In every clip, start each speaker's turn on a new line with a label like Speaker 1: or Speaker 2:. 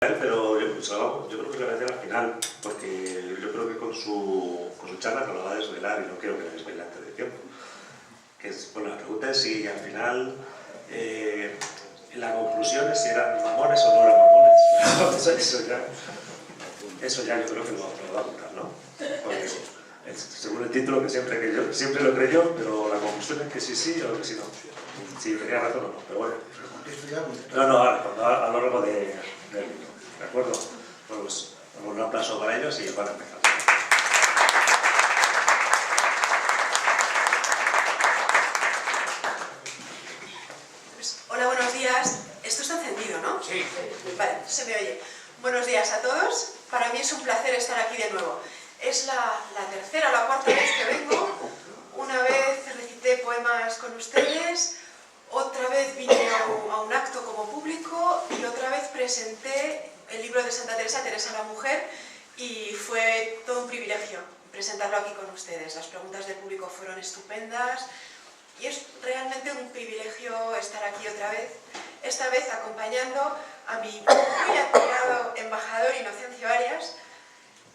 Speaker 1: Pero yo creo que se lo voy a hacer al final, porque yo creo que con su charla nos lo va a desvelar y no quiero que me desvele antes de tiempo. Bueno, la pregunta es si al final la conclusión es si eran mamones o no eran mamones. Eso ya yo creo que lo va a contar, ¿no? Porque según el título, que siempre lo creyó, pero la conclusión es que sí o que sí no. Si tenía razón o no, pero bueno. No, ahora, a lo largo del libro. ¿De acuerdo? Pues un aplauso para ellos y para empezar.
Speaker 2: Hola, buenos días. Esto está encendido, ¿no?
Speaker 1: Sí.
Speaker 2: Vale, se me oye. Buenos días a todos. Para mí es un placer estar aquí de nuevo. Es la tercera o la cuarta vez que vengo. Una vez recité poemas con ustedes, otra vez vine a un acto como público y otra vez presenté el libro de Santa Teresa, Teresa la Mujer, y fue todo un privilegio presentarlo aquí con ustedes. Las preguntas del público fueron estupendas y es realmente un privilegio estar aquí otra vez, esta vez acompañando a mi muy admirado embajador Inocencio Arias,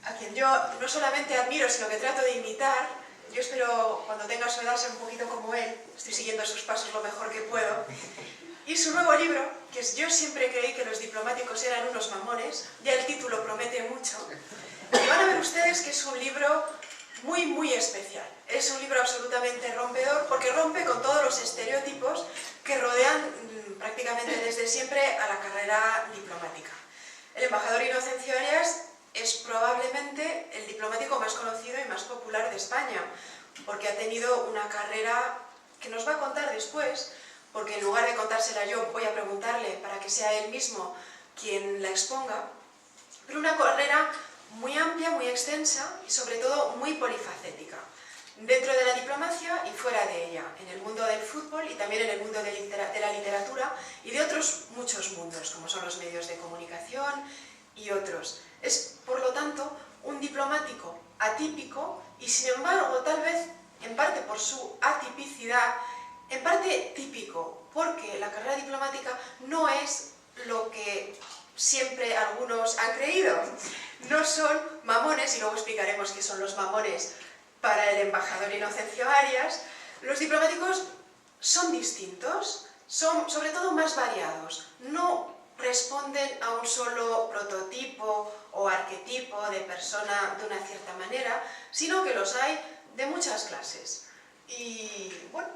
Speaker 2: a quien yo no solamente admiro, sino que trato de imitar. Yo espero, cuando tenga su edad, ser un poquito como él. Estoy siguiendo sus pasos lo mejor que puedo. Y su nuevo libro, que yo siempre creí que los diplomáticos eran unos mamones, ya el título promete mucho. Y van a ver ustedes que es un libro muy especial. Es un libro absolutamente rompedor, porque rompe con todos los estereotipos que rodean prácticamente desde siempre a la carrera diplomática. El embajador Inocencio Arias es probablemente el diplomático más conocido y más popular de España, porque ha tenido una carrera que nos va a contar después, porque en lugar de contársela yo, voy a preguntarle para que sea él mismo quien la exponga, pero una carrera muy amplia, muy extensa y sobre todo muy polifacética, dentro de la diplomacia y fuera de ella, en el mundo del fútbol y también en el mundo de la literatura y de otros muchos mundos, como son los medios de comunicación y otros. Es, por lo tanto, un diplomático atípico y, sin embargo, tal vez, en parte por su atipicidad, en parte típico, porque la carrera diplomática no es lo que siempre algunos han creído. No son mamones, y luego explicaremos qué son los mamones para el embajador Inocencio Arias. Los diplomáticos son distintos, son sobre todo más variados, no responden a un solo prototipo o arquetipo de persona de una cierta manera, sino que los hay de muchas clases. Y bueno,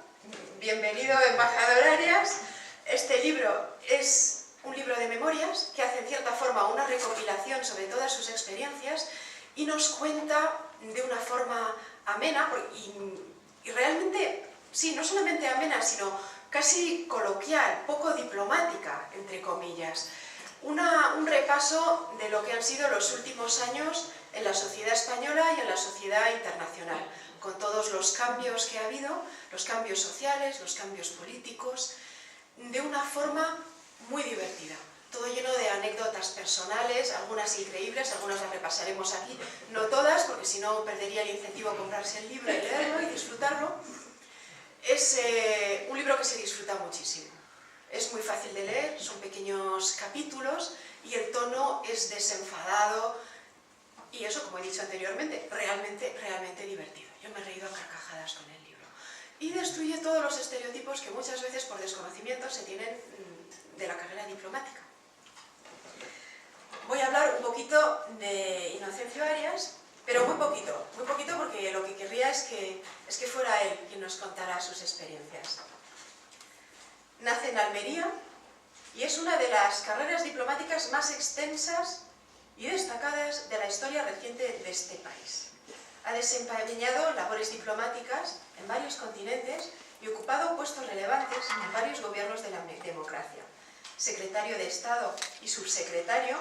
Speaker 2: bienvenido embajador Arias. Este libro es un libro de memorias que hace en cierta forma una recopilación sobre todas sus experiencias y nos cuenta de una forma amena y realmente, sí, no solamente amena, sino casi coloquial, poco diplomática, entre comillas. Un repaso de lo que han sido los últimos años en la sociedad española y en la sociedad internacional, con todos los cambios que ha habido, los cambios sociales, los cambios políticos, de una forma muy divertida. Todo lleno de anécdotas personales, algunas increíbles, algunas las repasaremos aquí, no todas, porque si no perdería el incentivo a comprarse el libro y leerlo y disfrutarlo. Es un libro que se disfruta muchísimo. Es muy fácil de leer, son pequeños capítulos y el tono es desenfadado y eso, como he dicho anteriormente, realmente divertido. Yo me he reído a carcajadas con el libro. Y destruye todos los estereotipos que muchas veces por desconocimiento se tienen de la carrera diplomática. Voy a hablar un poquito de Inocencio Arias, pero muy poquito porque lo que querría es que fuera él quien nos contara sus experiencias. Nace en Almería y es una de las carreras diplomáticas más extensas y destacadas de la historia reciente de este país. Ha desempeñado labores diplomáticas en varios continentes y ocupado puestos relevantes en varios gobiernos de la democracia. Secretario de Estado y subsecretario.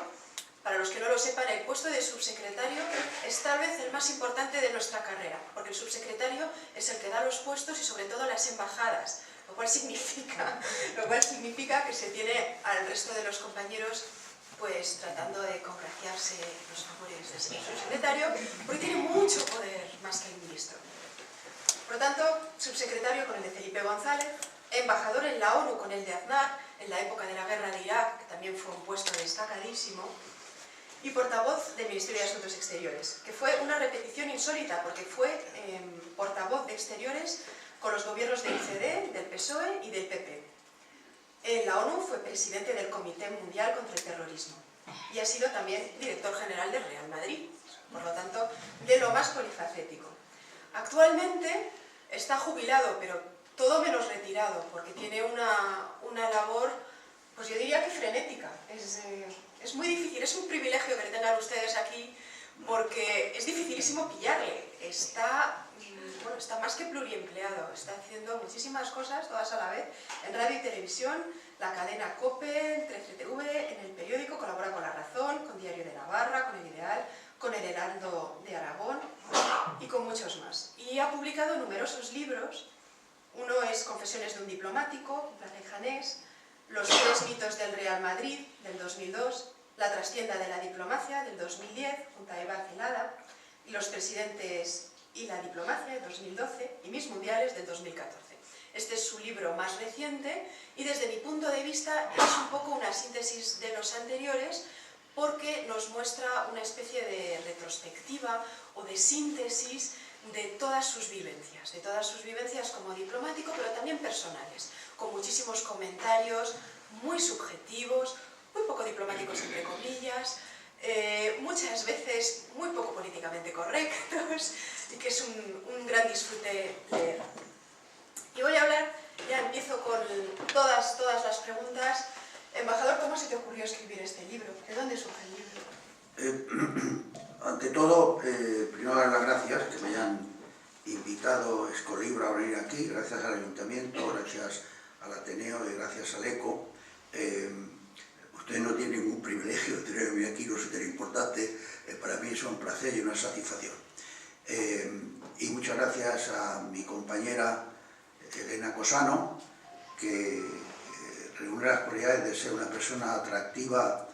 Speaker 2: Para los que no lo sepan, el puesto de subsecretario es tal vez el más importante de nuestra carrera, porque el subsecretario es el que da los puestos y sobre todo las embajadas, lo cual significa que se tiene al resto de los compañeros pues tratando de congraciarse los favores del señor subsecretario, porque tiene mucho poder más que el ministro. Por lo tanto, subsecretario con el de Felipe González, embajador en la ONU con el de Aznar, en la época de la guerra de Irak, que también fue un puesto destacadísimo, y portavoz del Ministerio de Asuntos Exteriores, que fue una repetición insólita, porque fue portavoz de Exteriores con los gobiernos del ICD, del PSOE y del PP. En la ONU fue presidente del Comité Mundial contra el Terrorismo y ha sido también director general del Real Madrid, por lo tanto, de lo más polifacético. Actualmente está jubilado, pero todo menos retirado, porque tiene una labor, pues yo diría que frenética. Es muy difícil, es un privilegio que le tengan ustedes aquí, porque es dificilísimo pillarle. Está más que pluriempleado, está haciendo muchísimas cosas, todas a la vez, en radio y televisión, la cadena COPE, 13TV, en el periódico, colabora con La Razón, con Diario de Navarra, con El Ideal, con El Heraldo de Aragón y con muchos más. Y ha publicado numerosos libros. Uno es Confesiones de un diplomático, Plaza y Janés, Los 3 mitos del Real Madrid, del 2002, La trastienda de la diplomacia, del 2010, junto a Eva Celada, y Los presidentes y la diplomacia, del 2012, y Mis mundiales, del 2014. Este es su libro más reciente y desde mi punto de vista es un poco una síntesis de los anteriores, porque nos muestra una especie de retrospectiva o de síntesis de todas sus vivencias como diplomático, pero también personales, con muchísimos comentarios muy subjetivos, muy poco diplomáticos entre comillas, muchas veces muy poco políticamente correctos, y que es un gran disfrute leer. Y voy a hablar, ya empiezo con todas las preguntas. Embajador, ¿cómo se te ocurrió escribir este libro? ¿De dónde surge el libro?
Speaker 3: Ante todo, primero dar las gracias que me hayan invitado Escolibra a venir aquí, gracias al Ayuntamiento, gracias al Ateneo y gracias al ECO. Usted no tiene ningún privilegio de tenerme aquí, no es tan importante, para mí es un placer y una satisfacción. Y muchas gracias a mi compañera Elena Cosano, que reúne las cualidades de ser una persona atractiva,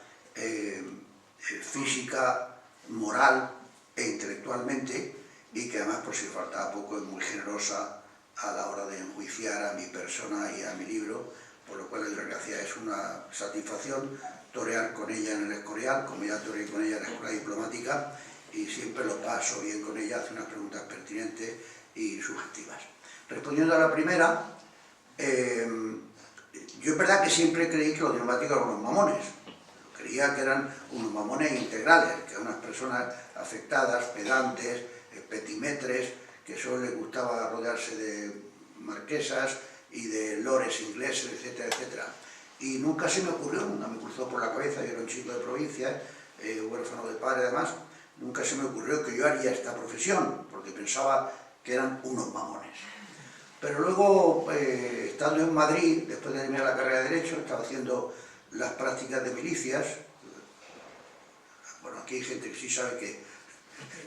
Speaker 3: física, moral e intelectualmente, y que además, por si faltaba poco, es muy generosa a la hora de enjuiciar a mi persona y a mi libro, por lo cual la gracia es una satisfacción torear con ella en el Escorial, como ya toreé con ella en la Escuela Diplomática, y siempre lo paso bien con ella, hace unas preguntas pertinentes y subjetivas. Respondiendo a la primera, yo es verdad que siempre creí que los diplomáticos eran unos mamones. Creía que eran unos mamones integrales, que eran unas personas afectadas, pedantes, petimetres, que solo les gustaba rodearse de marquesas y de lores ingleses, etcétera, etcétera. Y nunca se me ocurrió, nunca me cruzó por la cabeza, yo era un chico de provincia, huérfano de padre además, nunca se me ocurrió que yo haría esta profesión, porque pensaba que eran unos mamones. Pero luego, estando en Madrid, después de terminar la carrera de Derecho, estaba haciendo las prácticas de milicias. Bueno, aquí hay gente que sí sabe que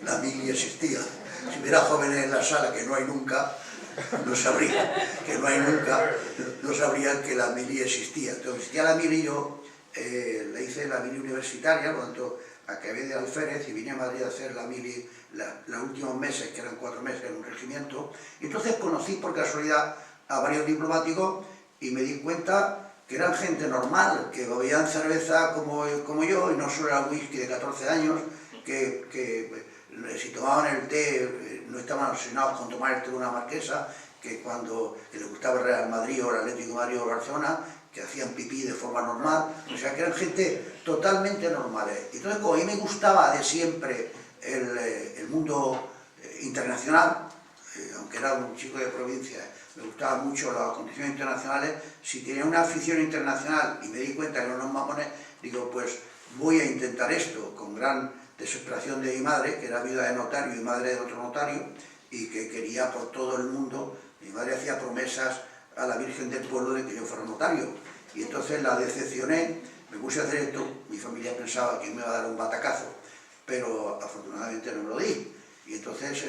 Speaker 3: la mili existía. Si hubiera jóvenes en la sala, que no hay nunca, no sabrían que la mili existía. Entonces, existía la mili, yo le hice la mili universitaria, por lo tanto, acabé de alférez y vine a Madrid a hacer la mili los últimos meses, que eran 4 meses en un regimiento. Y entonces conocí por casualidad a varios diplomáticos y me di cuenta que eran gente normal, que bebían cerveza como yo, y no solo era whisky de 14 años, que si tomaban el té no estaban obsesionados con tomar el té de una marquesa, que les gustaba el Real Madrid o el Atlético de Madrid o Barcelona, que hacían pipí de forma normal, o sea que eran gente totalmente normales. Entonces, como a mí me gustaba de siempre el mundo internacional, aunque era un chico de provincia, me gustaban mucho las condiciones internacionales, si tenía una afición internacional y me di cuenta que no eran mamones, digo, pues voy a intentar esto, con gran desesperación de mi madre, que era viuda de notario y madre de otro notario, y que quería por todo el mundo. Mi madre hacía promesas a la Virgen del Pueblo de que yo fuera notario, y entonces la decepcioné, me puse a hacer esto, mi familia pensaba que me iba a dar un batacazo, pero afortunadamente no me lo di, y entonces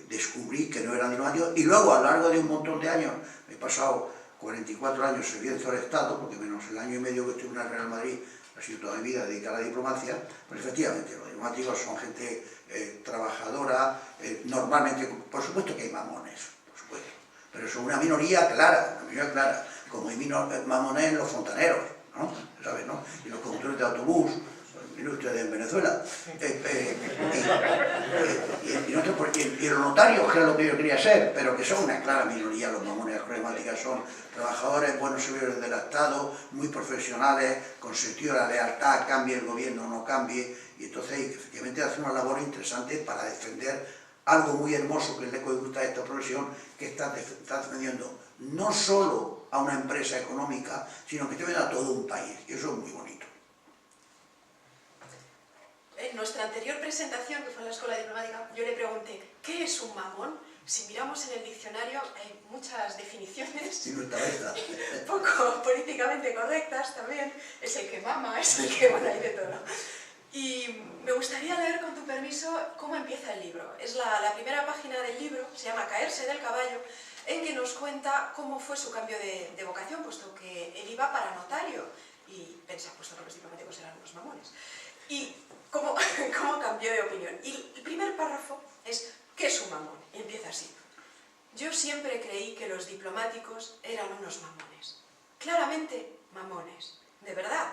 Speaker 3: descubrí que no era diplomático, y luego a lo largo de un montón de años, he pasado 44 años sirviendo al Estado, porque menos el año y medio que estuve en el Real Madrid, ha sido toda mi vida dedicada a la diplomacia, pues efectivamente los diplomáticos son gente trabajadora, normalmente, por supuesto que hay mamones, por supuesto, pero son una minoría clara, como Emilio Mamonet en Los Fontaneros, ¿no? ¿Sabes, no? Y los conductores de autobús, ilustres en Venezuela. Y los notarios, que es lo que yo quería ser, pero que son una clara minoría, los mamones problemáticas son trabajadores, buenos servidores del Estado, muy profesionales, con sentido de la lealtad, cambie el gobierno o no cambie, y entonces efectivamente hace una labor interesante para defender algo muy hermoso que es le gusta de esta profesión, que está defendiendo no solo a una empresa económica, sino que está defendiendo a todo un país, y eso es muy bonito.
Speaker 2: En nuestra anterior presentación, que fue en la Escuela Diplomática, yo le pregunté, ¿qué es un mamón? Si miramos en el diccionario hay muchas definiciones, poco políticamente correctas también, es el que mama, es el que, bueno, hay de todo. Y me gustaría leer, con tu permiso, cómo empieza el libro. Es la primera página del libro, se llama Caerse del caballo, en que nos cuenta cómo fue su cambio de vocación, puesto que él iba para notario, y pensaba, puesto que los diplomáticos eran unos mamones. Y cómo cambió de opinión. Y el primer párrafo es, ¿qué es un mamón? Y empieza así. Yo siempre creí que los diplomáticos eran unos mamones. Claramente, mamones. De verdad.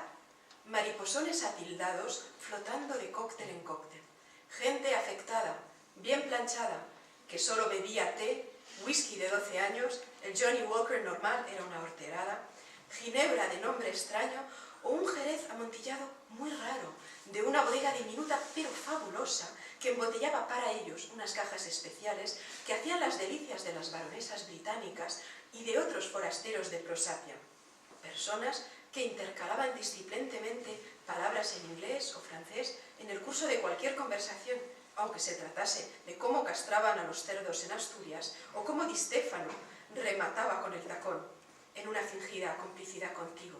Speaker 2: Mariposones atildados flotando de cóctel en cóctel. Gente afectada, bien planchada, que solo bebía té, whisky de 12 años, el Johnny Walker normal era una horterada, ginebra de nombre extraño o un jerez amontillado muy raro, de una bodega diminuta pero fabulosa, que embotellaba para ellos unas cajas especiales que hacían las delicias de las baronesas británicas y de otros forasteros de Prosapia. Personas que intercalaban displicentemente palabras en inglés o francés en el curso de cualquier conversación, aunque se tratase de cómo castraban a los cerdos en Asturias o cómo Di Stefano remataba con el tacón en una fingida complicidad contigo.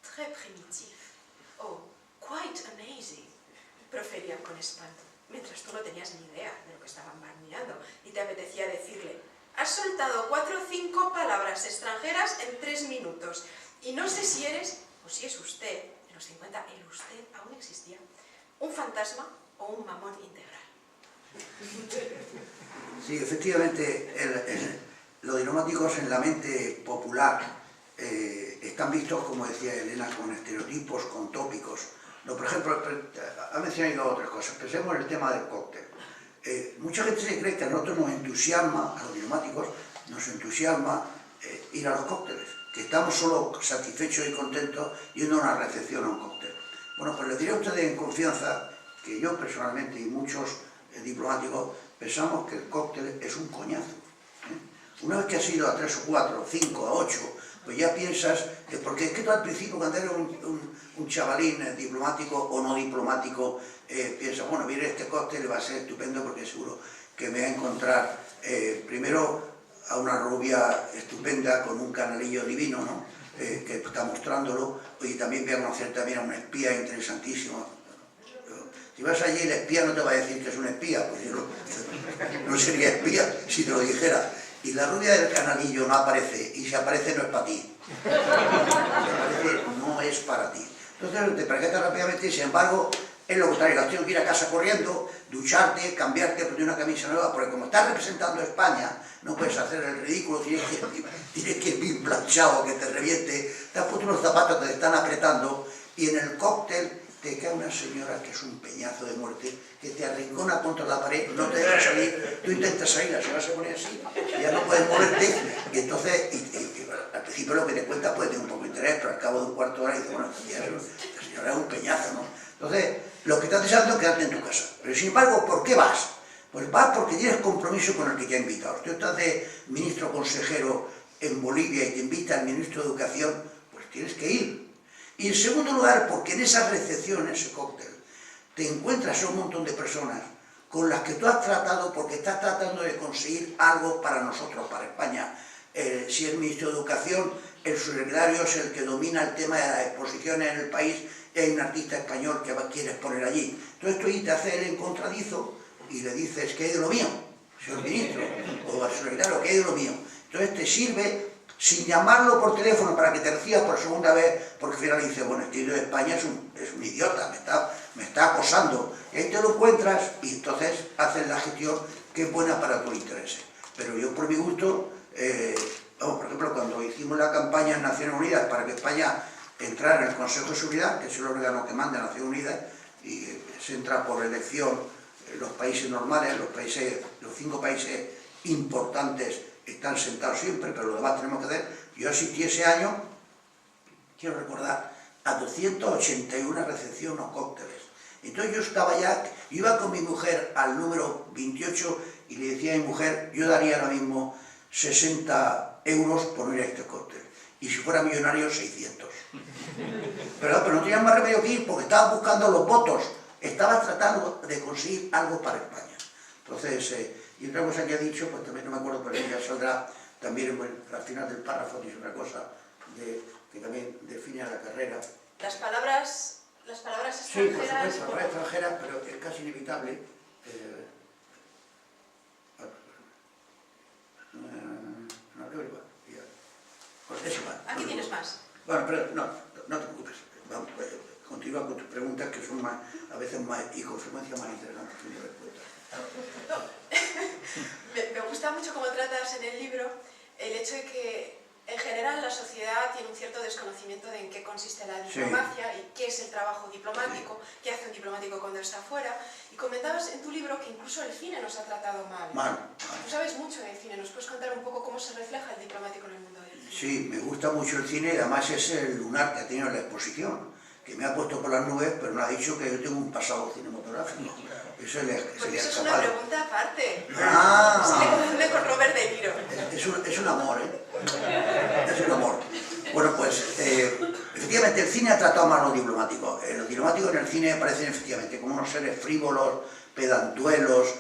Speaker 2: Très primitif. Oh, quite amazing, proferían con espanto, mientras tú no tenías ni idea de lo que estaban barneando y te apetecía decirle, has soltado 4 o 5 palabras extranjeras en 3 minutos y no sé si eres, o si es usted, en los 50 el usted aún existía, un fantasma o un mamón integral.
Speaker 3: Sí, efectivamente, los diplomáticos en la mente popular están vistos, como decía Elena, con estereotipos, con tópicos. No, por ejemplo, ha mencionado otras cosas. Pensemos en el tema del cóctel. Mucha gente se cree que a nosotros nos entusiasma, a los diplomáticos, nos entusiasma ir a los cócteles, que estamos solo satisfechos y contentos yendo a una recepción a un cóctel. Bueno, pues les diré a ustedes en confianza que yo personalmente y muchos diplomáticos pensamos que el cóctel es un coñazo. Una vez que has ido a 3 o 4, 5, a 8, pues ya piensas, porque es que tú al principio cuando eres un chavalín diplomático o no diplomático, piensas, bueno, mire, este cóctel va a ser estupendo porque seguro que me va a encontrar primero a una rubia estupenda con un canalillo divino, ¿no? Que está mostrándolo, y también voy a conocer también a un espía interesantísimo. Si vas allí, el espía no te va a decir que es un espía, pues yo no sería espía si te lo dijera. Y la rubia del canalillo no aparece, y si aparece no es para ti. Si aparece no es para ti. Entonces te percatas rápidamente, y sin embargo, es lo contrario, has tenido que ir a casa corriendo, ducharte, cambiarte, ponerte una camisa nueva, porque como estás representando a España, no puedes hacer el ridículo, tienes que ir bien planchado, que te reviente, te has puesto unos zapatos que te están apretando, y en el cóctel te cae una señora que es un peñazo de muerte, que te arrincona contra la pared, no te deja salir, tú intentas salir, la señora se pone así, ya no puedes moverte, y entonces, al principio lo que te cuenta puede tener un poco de interés, pero al cabo de un cuarto de hora dices, bueno, la señora es un peñazo, ¿no? Entonces, lo que estás deseando es quedarte en tu casa. Pero sin embargo, ¿por qué vas? Pues vas porque tienes compromiso con el que te ha invitado. Si tú estás de ministro consejero en Bolivia y te invita el ministro de Educación, pues tienes que ir. Y en segundo lugar, porque en esa recepción, en ese cóctel, te encuentras a un montón de personas con las que tú has tratado porque estás tratando de conseguir algo para nosotros, para España. Si es ministro de Educación, el subsecretario es el que domina el tema de las exposiciones en el país, y hay un artista español que quiere exponer allí. Entonces tú ahí te haces el encontradizo y le dices que hay de lo mío, señor ministro, o al secretario, que hay de lo mío. Entonces te sirve, sin llamarlo por teléfono para que te recibas por segunda vez, porque al final dice, bueno, este de España es un idiota, me está acosando. Y ahí te lo encuentras y entonces haces la gestión que es buena para tus intereses. Pero yo por mi gusto vamos, por ejemplo, cuando hicimos la campaña en Naciones Unidas para que España entrara en el Consejo de Seguridad, que es el órgano que manda Naciones Unidas, y se entra por elección los países normales, los 5 países importantes están sentados siempre, pero los demás tenemos que hacer. Yo asistí ese año, quiero recordar, a 281 recepciones o cócteles. Entonces yo estaba ya, iba con mi mujer al número 28 y le decía a mi mujer, yo daría ahora mismo 60 euros por ir a este cóctel. Y si fuera millonario, 600. Pero no tenía más remedio que ir porque estaba buscando los votos. Estaba tratando de conseguir algo para España. Entonces, y otra cosa que ha dicho, pues también no me acuerdo, pero ya saldrá también al final del párrafo, dice una cosa que también define a la carrera.
Speaker 2: Las palabras extranjeras...
Speaker 3: Sí, por supuesto, palabras extranjeras, pero es casi inevitable. Es igual.
Speaker 2: Aquí tienes más.
Speaker 3: Bueno, pero no te preocupes. Vamos, continúa con tus preguntas, que son más, a veces más, y con frecuencia más interesantes que mi respuesta.
Speaker 2: Me gusta mucho cómo tratas en el libro el hecho de que en general la sociedad tiene un cierto desconocimiento de en qué consiste la diplomacia y qué es el trabajo diplomático, qué hace un diplomático cuando está fuera. Y comentabas en tu libro que incluso el cine nos ha tratado mal. Tú sabes mucho de cine, ¿nos puedes contar un poco cómo se refleja el diplomático en el mundo del cine?
Speaker 3: Sí, me gusta mucho el cine y además es el lunar que ha tenido en la exposición, que me ha puesto por las nubes, pero no ha dicho que yo tengo un pasado cinematográfico. Eso
Speaker 2: porque eso es una pregunta aparte.
Speaker 3: Ah.
Speaker 2: Se le confunde con Robert De Niro.
Speaker 3: Es un amor, ¿eh? Es un amor. Bueno, pues, efectivamente, el cine ha tratado mal a los diplomáticos. Los diplomáticos en el cine parecen, efectivamente, como unos seres frívolos, pedantuelos,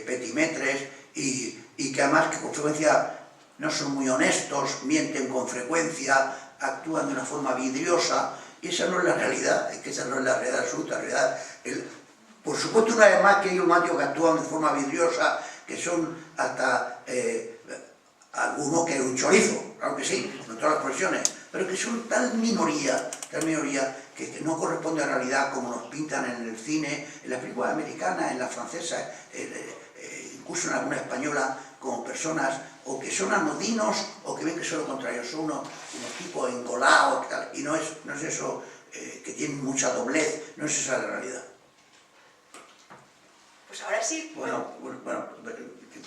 Speaker 3: petimetres, y que además, que con frecuencia no son muy honestos, mienten con frecuencia, actúan de una forma vidriosa, y esa no es la realidad, es que esa no es la realidad absoluta. La realidad, por supuesto, una vez más que hay diplomáticos que actúan de forma vidriosa, que son hasta alguno que es un chorizo, claro que sí, con todas las profesiones, pero que son tal minoría que no corresponde a la realidad como nos pintan en el cine, en las películas americanas, en las francesas, incluso en alguna española, como personas o que son anodinos o que ven que son lo contrario, son unos tipos engolados y no es eso, que tienen mucha doblez, no es esa la realidad.
Speaker 2: Pues ahora sí.
Speaker 3: Bueno,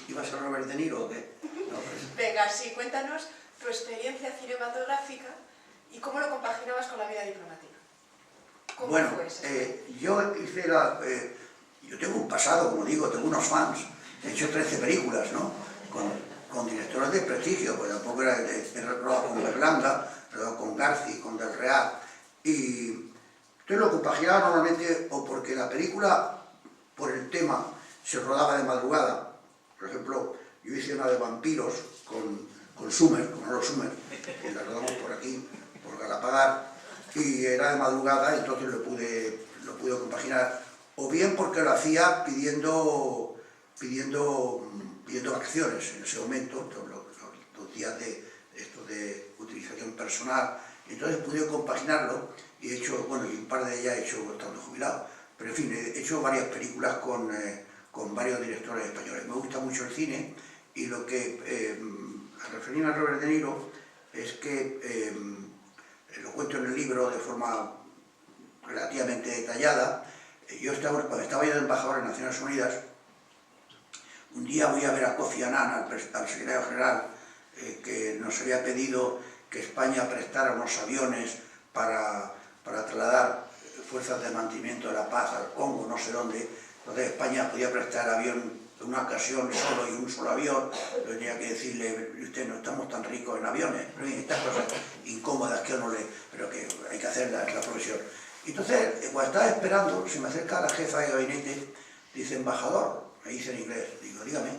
Speaker 3: ¿ibas a Robert De Niro o qué? No, pues...
Speaker 2: Venga, sí, cuéntanos tu experiencia cinematográfica y cómo lo compaginabas con la vida diplomática. ¿Cómo fue eso?
Speaker 3: Yo tengo un pasado, como digo, tengo unos fans, he hecho 13 películas, ¿no? Con directores de prestigio, pues tampoco era rodado con Berlanga, rodado con Garci, con Del Real, y entonces lo compaginaba normalmente o porque la película, por el tema, se rodaba de madrugada. Por ejemplo, yo hice una de vampiros con Summer, con Oro Summer, que la rodamos por aquí, por Galapagar, y era de madrugada, entonces lo pude compaginar, o bien porque lo hacía pidiendo vacaciones en ese momento, los días de utilización personal, entonces pude compaginarlo y he hecho, bueno, y un par de ellas he hecho estando jubilado, pero en fin, he hecho varias películas con varios directores españoles. Me gusta mucho el cine y lo que, al referirme a Robert De Niro, es que, lo cuento en el libro de forma relativamente detallada, cuando estaba yo de embajador en Naciones Unidas, un día voy a ver a Kofi Annan, al secretario general, que nos había pedido que España prestara unos aviones para trasladar fuerzas de mantenimiento de la paz al Congo, no sé dónde. Entonces España podía prestar avión en una ocasión solo y un solo avión, pero tenía que decirle, usted, no estamos tan ricos en aviones, estas cosas incómodas que uno pero que hay que hacerlas, es la profesión. Entonces, cuando estaba esperando, se me acerca la jefa de gabinete, dice, embajador, me dice en inglés, digo, dígame,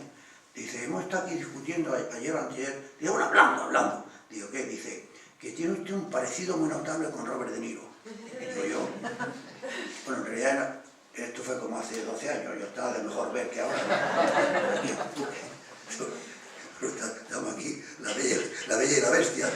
Speaker 3: dice, hemos estado aquí discutiendo ayer o anteayer, digo, bueno, hablando, digo, ¿qué? Dice, que tiene usted un parecido muy notable con Robert De Niro. Digo yo, bueno, en realidad esto fue como hace 12 años, yo estaba de mejor ver que ahora. Estamos aquí, la bella y la bestia,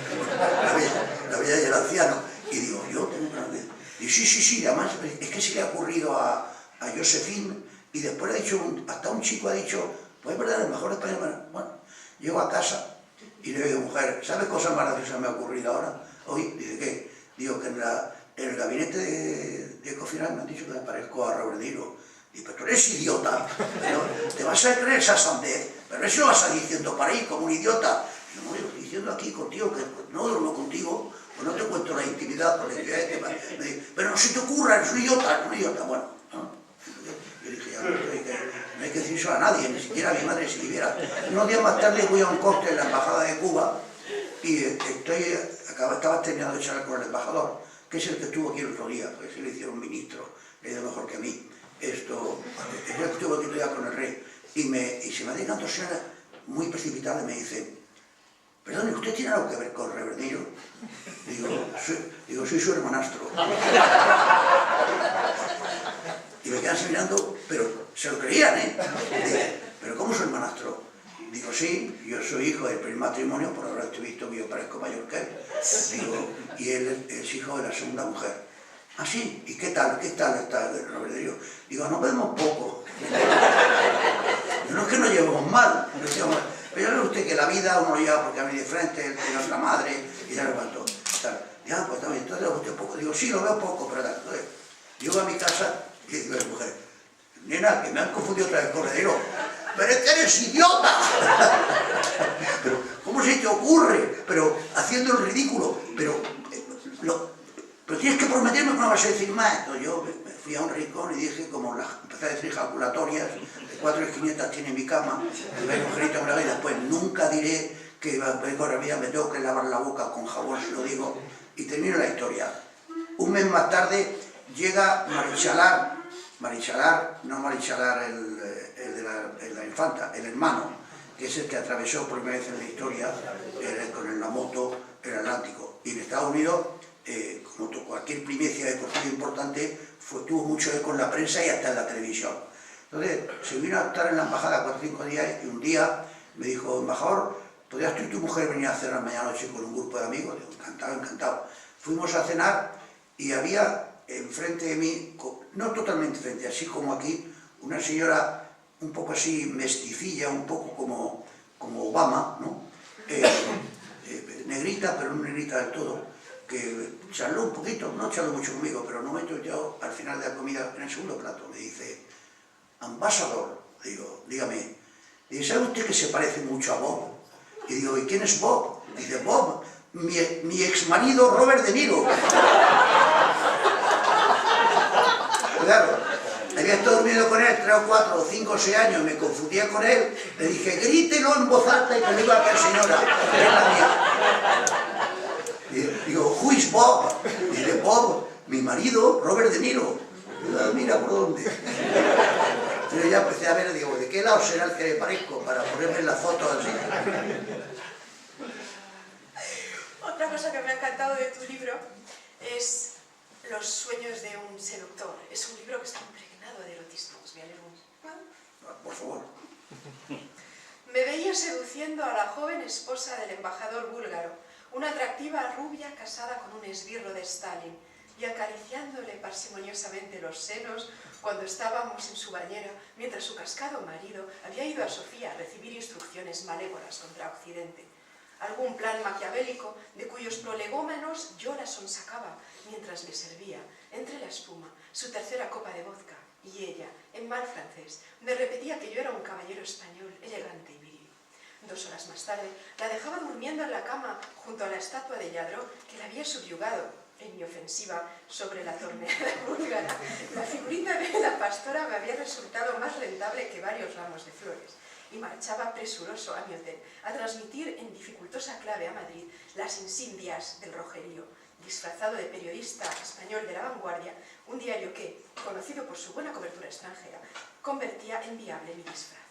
Speaker 3: la bella y el anciano, y digo, yo tengo una vez. Y sí, además es que se le ha ocurrido a Josephine, y después ha dicho, hasta un chico ha dicho, puede perder el mejor español. Bueno, llego a casa Y le digo, mujer, ¿sabes cosas más graciosas me ha ocurrido ahora? Hoy, dice, ¿qué? Digo que en el gabinete de Cofinal me han dicho que me parezco a Robert De Niro. Digo, pero tú eres idiota, pero te vas a creer esa sandez, pero eso lo vas a diciendo para ir como un idiota. Digo, no, yo estoy diciendo aquí contigo, que no duermo contigo, pues no te cuento la intimidad, porque me dice, pero no se te ocurra, eres un idiota, bueno, ¿no? Yo dije, ya no hay que decir eso a nadie, ni siquiera a mi madre si viviera. Unos días más tarde voy a un corte en la embajada de Cuba y estaba terminando de charlar con el embajador, que es el que estuvo aquí el otro día, porque se le hicieron ministro, le ha ido mejor que a mí. Es el que estuvo aquí ya con el rey. Y se me ha dedicado a muy precipitada y me dice, perdone, ¿usted tiene algo que ver con Robert De Niro? Digo, soy su hermanastro. Y me quedan mirando, pero se lo creían, ¿eh? Digo, ¿pero cómo su hermanastro? Digo, sí, yo soy hijo del primer matrimonio, por ahora estoy visto que yo parezco mayor que él. Digo, y él es hijo de la segunda mujer. ¿Ah, sí? ¿Y qué tal está Robert De Niro? Digo, nos vemos poco. No es que nos llevemos mal, pero ya ve usted que la vida uno lo lleva porque a mí de frente, él tiene otra madre, y ya lo cuento. Ya, pues también, entonces lo veo usted poco. Digo, sí, lo veo poco, pero tal. Entonces, llego a mi casa y digo a la mujer, nena, que me han confundido otra vez con Robert De Niro. ¡Pero es que eres idiota! Pero, ¿cómo se te ocurre? Pero, haciendo el ridículo, pero tienes que prometerme que no vas a decir más. Entonces yo me fui a un rincón y dije, como empecé a decir ejaculatorias, de 4 500 tiene mi cama, y me mujerito me la y después nunca diré que vengo a la vida, me tengo que lavar la boca con jabón, si lo digo, y termino la historia. Un mes más tarde llega Marichalar, no Marichalar el de la infanta, el hermano, que es el que atravesó por primera vez en la historia con la moto el Atlántico. Y en Estados Unidos, como cualquier primicia deportiva importante, tuvo mucho que ver con la prensa y hasta en la televisión. Entonces, se vino a estar en la embajada 4 o 5 días y un día me dijo, embajador, ¿podrías tú y tu mujer venir a cenar mañana noche con un grupo de amigos? Digo, encantado, encantado. Fuimos a cenar y había enfrente de mí, no totalmente enfrente, así como aquí, una señora un poco así mesticilla, un poco como Obama, ¿no? Negrita, pero no negrita del todo, que charló un poquito, no charló mucho conmigo, pero en un momento yo, al final de la comida, en el segundo plato, me dice, ambasador, digo, dígame, dice, ¿sabe usted que se parece mucho a Bob? Y digo, ¿y quién es Bob? Dice, Bob, mi exmarido Robert De Niro. Claro, había estado durmiendo con él 3 o 4 o 5 o 6 años, me confundía con él, le dije, grítelo en voz alta y que le diga a aquella señora, que es la mía. Digo, who is Bob? Dice, Bob, mi marido, Robert De Niro. Digo, mira por dónde. Entonces ya empecé a ver, digo, ¿de qué lado será el que le parezco? Para ponerme en la foto así.
Speaker 2: Otra cosa que me ha encantado de tu libro es Los sueños de un seductor. Es un libro que está impregnado de erotismo. Os voy a leer un...
Speaker 3: Por favor.
Speaker 2: Me veía seduciendo a la joven esposa del embajador búlgaro, una atractiva rubia casada con un esbirro de Stalin, y acariciándole parsimoniosamente los senos cuando estábamos en su bañera, mientras su cascado marido había ido a Sofía a recibir instrucciones malévolas contra Occidente. Algún plan maquiavélico de cuyos prolegómenos yo la sonsacaba mientras le servía, entre la espuma, su tercera copa de vodka, y ella, en mal francés, me repetía que yo era un caballero español elegante y viril. 2 horas más tarde, la dejaba durmiendo en la cama junto a la estatua de Lladró que la había subyugado en mi ofensiva sobre la torneada búlgara. La figurita de la pastora me había resultado más rentable que varios ramos de flores, y marchaba presuroso a mi hotel a transmitir en dificultosa clave a Madrid las insignias del rojerío, disfrazado de periodista español de La Vanguardia, un diario que, conocido por su buena cobertura extranjera, convertía en viable mi disfraz.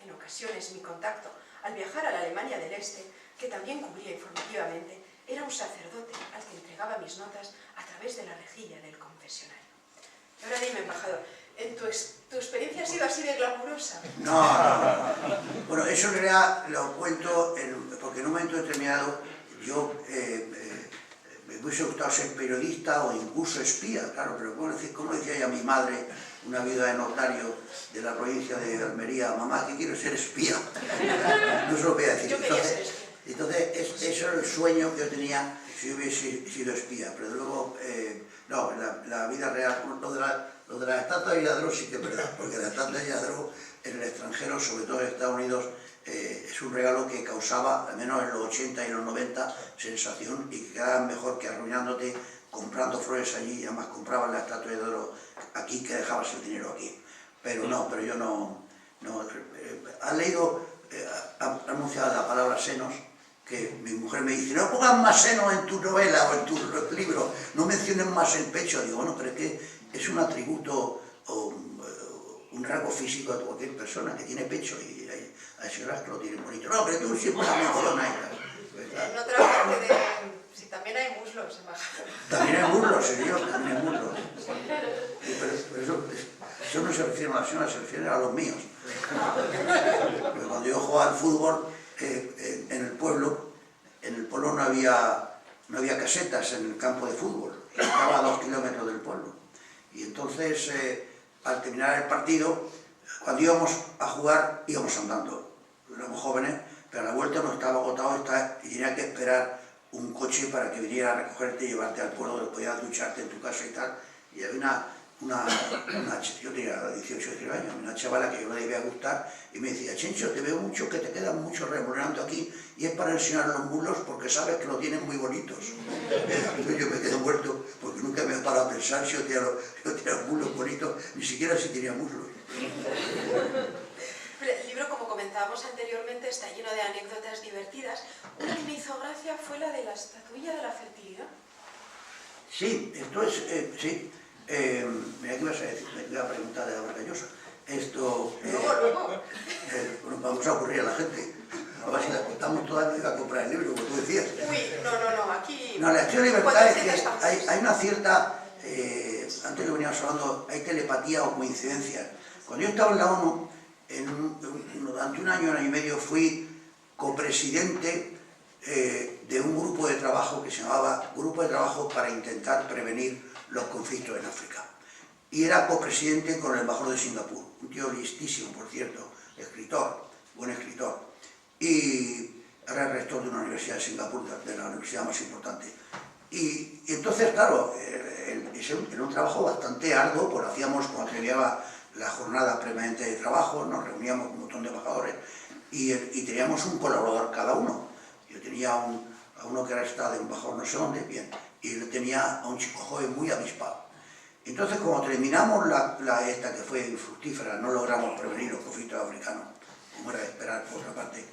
Speaker 2: En ocasiones mi contacto, al viajar a la Alemania del Este, que también cubría informativamente, era un sacerdote al que entregaba mis notas a través de la rejilla del confesionario. Ahora dime, embajador, ¿tu experiencia ha sido así de glamurosa?
Speaker 3: No. Bueno, eso en realidad lo cuento porque en un momento determinado yo me hubiese gustado ser periodista o incluso espía, claro, pero como decía ya mi madre, una viuda de notario de la provincia de Almería, mamá, que quiero ser espía. No se lo voy a decir.
Speaker 2: Yo quería ser espía.
Speaker 3: Entonces, eso era el sueño que yo tenía si yo hubiese sido espía, pero luego, no, la vida real, lo de la estatua de Lladró sí que es verdad, porque la estatua de Lladró en el extranjero, sobre todo en Estados Unidos, es un regalo que causaba, al menos en los 80 y los 90, sensación y que quedaba mejor que arruinándote comprando flores allí, y además comprabas la estatua de Lladró aquí que dejabas el dinero aquí. Pero no, pero yo no ¿has leído, ha anunciado la palabra senos? Que mi mujer me dice, no pongas más senos en tu novela o en tu libro, no menciones más el pecho. Digo, bueno, pero es que es un atributo o un rasgo físico de cualquier persona que tiene pecho y a ese rasgo lo tiene bonito. No, pero tú siempre la mencionas.
Speaker 2: En otra parte de... Sí, también hay muslos, embajador.
Speaker 3: También hay muslos, señor, también hay muslos. Pero eso no se refiere a la señora, se refiere a los míos. Porque cuando yo jugaba al fútbol, en el pueblo no había casetas en el campo de fútbol, estaba a 2 kilómetros del pueblo. Y entonces, al terminar el partido, cuando íbamos a jugar, íbamos andando. Éramos jóvenes, pero a la vuelta no estaba agotado y tenía que esperar un coche para que viniera a recogerte y llevarte al pueblo, donde podías ducharte en tu casa y tal. Y había yo tenía 18 o 19 años, una chavala que yo me debía gustar y me decía, Chencho, te veo mucho que te quedan mucho remolonando aquí y es para enseñar los muslos porque sabes que lo tienen muy bonitos. Entonces yo me quedo muerto porque nunca me he parado a pensar si yo tenía los muslos bonitos, ni siquiera si tenía muslos.
Speaker 2: El libro, como comentábamos anteriormente, está lleno de anécdotas divertidas. Una que me hizo gracia fue la de la estatuilla de la fertilidad.
Speaker 3: Sí, esto es... sí. Mira, ¿qué ibas a decir? Me iba a preguntar de la Vargallosa. Esto...
Speaker 2: Luego.
Speaker 3: Bueno, vamos a ocurrir a la gente. A ver si la contamos todas, me iba a comprar el libro, como tú decías.
Speaker 2: Uy, no, aquí...
Speaker 3: No, la acción de libertad es que hay una cierta... antes lo veníamos hablando, hay telepatía o coincidencia. Cuando yo estaba en la ONU, durante un año y medio, fui copresidente de un grupo de trabajo que se llamaba Grupo de Trabajo para intentar prevenir los conflictos en África. Y era copresidente con el embajador de Singapur, un tío listísimo, por cierto, escritor, buen escritor, y era el rector de una universidad de Singapur, de la universidad más importante. Y entonces, claro, era un trabajo bastante arduo, porque hacíamos, cuando terminaba la jornada permanente de trabajo, nos reuníamos un montón de embajadores y teníamos un colaborador cada uno. Yo tenía a uno que era estado de embajador no sé dónde, bien, y él tenía a un chico joven muy avispado. Entonces, como terminamos esta que fue infructífera, no logramos prevenir los conflictos africanos, como era de esperar por otra parte,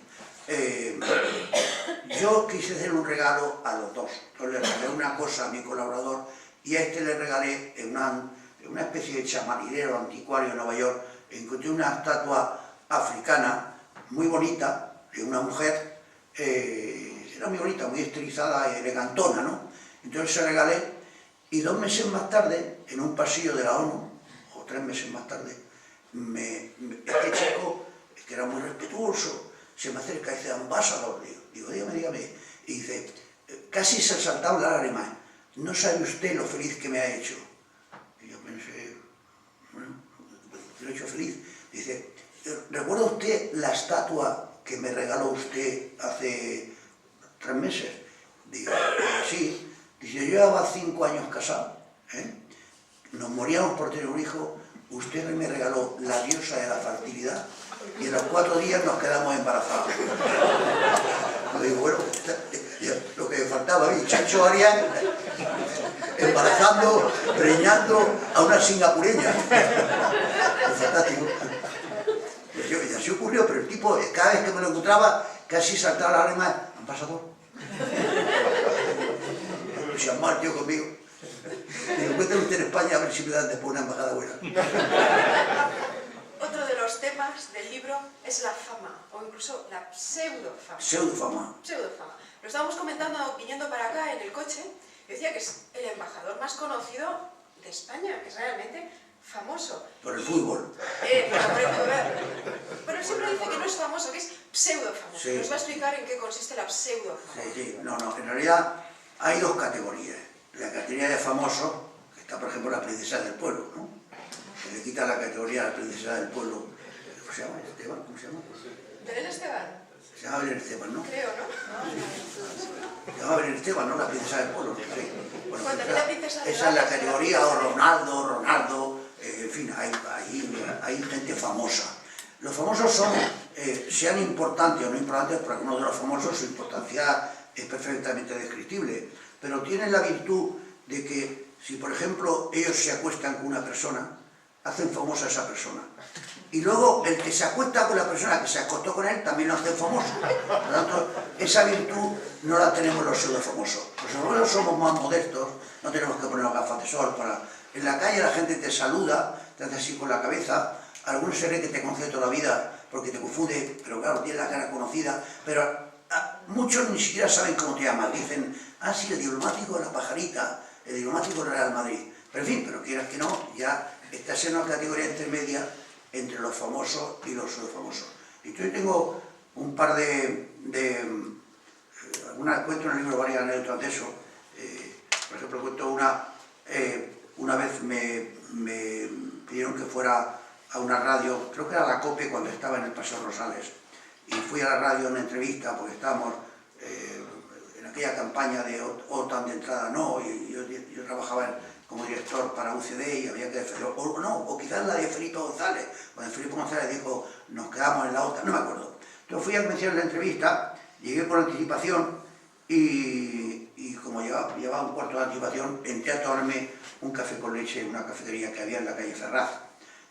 Speaker 3: yo quise hacer un regalo a los dos. Entonces le regalé una cosa a mi colaborador y a este le regalé una especie de chamarillero anticuario en Nueva York. Encontré una estatua africana muy bonita de una mujer, era muy bonita, muy estilizada y elegantona, ¿no? Entonces se regalé y 2 meses más tarde, en un pasillo de la ONU, o 3 meses más tarde, este chico, que era muy respetuoso, se me acerca y dice, ambasador, digo, dígame, y dice, casi se saltaba la lágrima, no sabe usted lo feliz que me ha hecho. Y yo pensé, bueno, lo he hecho feliz. Dice, ¿recuerda usted la estatua que me regaló usted hace 3 meses? Digo, sí. Dice, yo llevaba 5 años casado, nos moríamos por tener un hijo, usted me regaló la diosa de la fertilidad y en los 4 días nos quedamos embarazados. Yo digo, bueno, lo que me faltaba a mí, Chancho Arias, embarazando, preñando a una singapureña. Fantástico. Y así ocurrió, pero el tipo, cada vez que me lo encontraba, casi saltaba la lágrima, ambasador. Se llamó el tío conmigo. Digo, cuéntame usted en España a ver si me dan después una embajada buena.
Speaker 2: Otro de los temas del libro es la fama, o incluso la pseudofama.
Speaker 3: Pseudofama.
Speaker 2: Pseudofama. Lo estábamos comentando viniendo para acá en el coche. Yo decía que es el embajador más conocido de España, que es realmente famoso.
Speaker 3: Por el fútbol.
Speaker 2: Pero él siempre dice que no es famoso, que es pseudofamoso.
Speaker 3: Sí.
Speaker 2: Nos va a explicar en qué consiste la pseudofama.
Speaker 3: Sí, no, en realidad hay 2 categorías. La categoría de famoso, que está por ejemplo la princesa del pueblo, ¿no? Se le quita la categoría a la princesa del pueblo. ¿Cómo se llama? ¿Esteban? ¿Cómo se llama?
Speaker 2: ¿Belén Esteban?
Speaker 3: Se llama Belén Esteban, ¿no?
Speaker 2: Creo, ¿no?
Speaker 3: Se llama Belén Esteban, ¿no? La princesa del pueblo, no sé. Bueno,
Speaker 2: Cuando vi la princesa de
Speaker 3: esa es la
Speaker 2: Gales,
Speaker 3: categoría, o Ronaldo, en fin, hay gente famosa. Los famosos son, sean importantes o no importantes, para algunos de los famosos su importancia es perfectamente descriptible, pero tienen la virtud de que si, por ejemplo, ellos se acuestan con una persona, hacen famosa a esa persona. Y luego el que se acuesta con la persona que se acostó con él también lo hace famoso. Por lo tanto, esa virtud no la tenemos los pseudo famosos. Los famosos somos más modestos, no tenemos que poner gafas de sol para... En la calle la gente te saluda, te hace así con la cabeza, algunos se creen que te conoce toda la vida porque te confunde, pero claro, tiene la cara conocida, pero muchos ni siquiera saben cómo te llamas. Dicen, ah, sí, el diplomático de la Pajarita, el diplomático del Real Madrid. Pero en fin, pero quieras que no, ya estás en una categoría intermedia entre los famosos y los pseudofamosos. Y yo tengo un par cuento en el libro varias anécdotas de eso. Por ejemplo, cuento una vez me pidieron que fuera a una radio, creo que era la COPE cuando estaba en el Paseo Rosales, y fui a la radio a una entrevista porque estábamos en aquella campaña de OTAN de entrada, no, y yo trabajaba como director para UCD y había que defender, o quizás la de Felipe González, cuando Felipe González dijo, nos quedamos en la OTAN, no me acuerdo. Entonces fui a mencionar la entrevista, llegué por anticipación y como llevaba un cuarto de anticipación, entré a tomarme un café con leche en una cafetería que había en la calle Ferraz.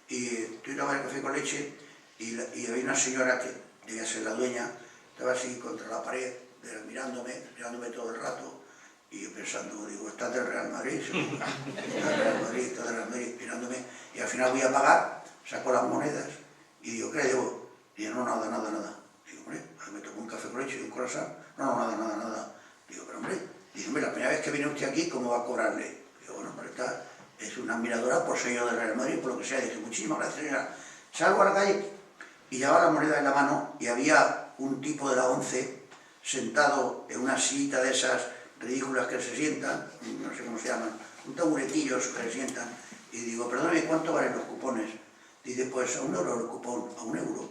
Speaker 3: Y estoy tomando el café con leche y había una señora que debía ser la dueña, estaba así contra la pared, mirándome todo el rato. Y yo pensando, digo, ¿estás del Real Madrid? Sí, estás del Real Madrid, mirándome. Y al final voy a pagar, saco las monedas y digo, ¿qué le debo? Y yo, no, nada. Digo, hombre, me tomo un café con leche y un croissant. No, nada. Digo, pero hombre, dice, hombre, la primera vez que viene usted aquí, ¿cómo va a cobrarle? Digo, bueno, pero esta es una admiradora por ser yo del Real Madrid, por lo que sea. Dije, muchísimas gracias, señora. Salgo a la calle y llevaba la moneda en la mano y había un tipo de la 11 sentado en una sillita de esas ridículas que se sientan, no sé cómo se llaman, un taburetillo que se sientan, y digo, perdóname, ¿cuánto valen los cupones? Dice, pues a €1 el cupón, a €1.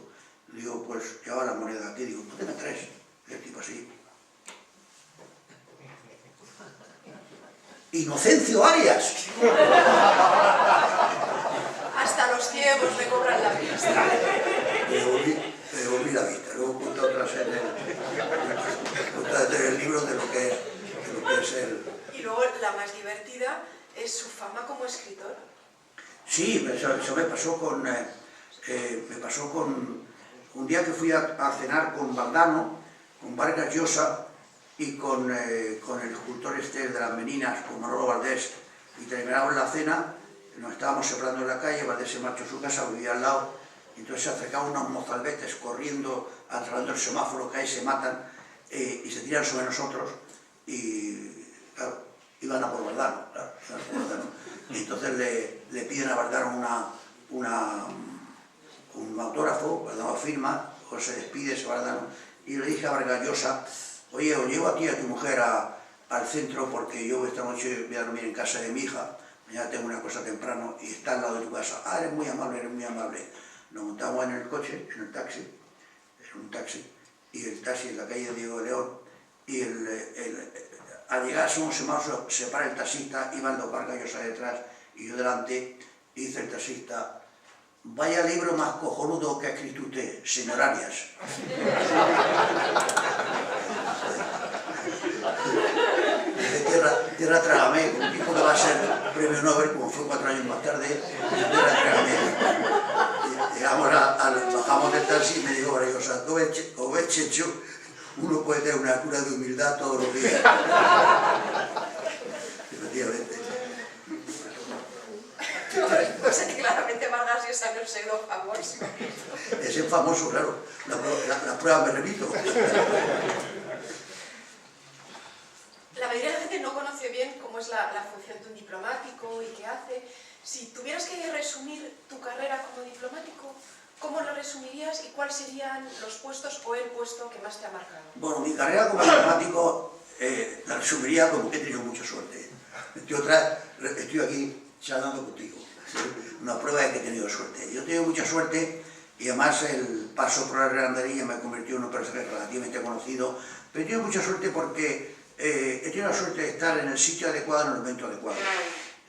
Speaker 3: Digo, pues llevaba la moneda aquí, digo, pues deme 3, y el tipo así. Inocencio Arias.
Speaker 2: Hasta los ciegos le cobran la vista.
Speaker 3: Me devolví la vista, luego cuento otras en el libro de lo que es el...
Speaker 2: Y luego la más divertida es su fama como escritor.
Speaker 3: Sí, eso me pasó con un día que fui a cenar con Valdano, con Vargas Llosa y con el escultor este de las Meninas, con Manolo Valdés, y terminamos la cena, nos estábamos separando en la calle, Valdés se marchó a su casa, vivía al lado, y entonces se acercaban unos mozalbetes corriendo, atravesando el semáforo, que ahí se matan, y se tiran sobre nosotros, y claro, iban a por Valdano, y entonces le piden a Valdano un autógrafo, Valdano firma, o se despide ese Valdano, y le dije a Vargas Llosa, oye, os llevo a ti y a tu mujer al centro porque yo esta noche voy a dormir en casa de mi hija, mañana tengo una cosa temprano y está al lado de tu casa. Ah, eres muy amable. Nos montamos en el coche, en el taxi, en un taxi, y el taxi en la calle Diego de León, y al llegar a un semáforo se para el taxista, iban los Vargas Llosa detrás y yo delante, y dice el taxista, vaya libro más cojonudo que ha escrito usted, señor Arias. Tierra trágame, un tipo que va a ser premio Nobel, como fue 4 años más tarde, tierra trágame. Bajamos del taxi y me dijo, o sea, como ves, Checho, uno puede tener una cura de humildad todos los días. Efectivamente.
Speaker 2: O sea que claramente Vargas Llosa no es pseudo famoso.
Speaker 3: Ese es famoso, claro. La prueba me repito.
Speaker 2: La mayoría de la gente no conoce bien cómo es la función de un diplomático y qué hace. Si tuvieras que resumir tu carrera como diplomático, ¿cómo lo resumirías y cuáles serían los puestos o el puesto que más te ha marcado?
Speaker 3: Bueno, mi carrera como diplomático la resumiría como que he tenido mucha suerte. Estoy aquí charlando contigo. Una prueba de que he tenido suerte. Yo he tenido mucha suerte y además el paso por la Rentería me convirtió en un personaje relativamente conocido, pero he tenido mucha suerte porque he tenido la suerte de estar en el sitio adecuado en el momento adecuado.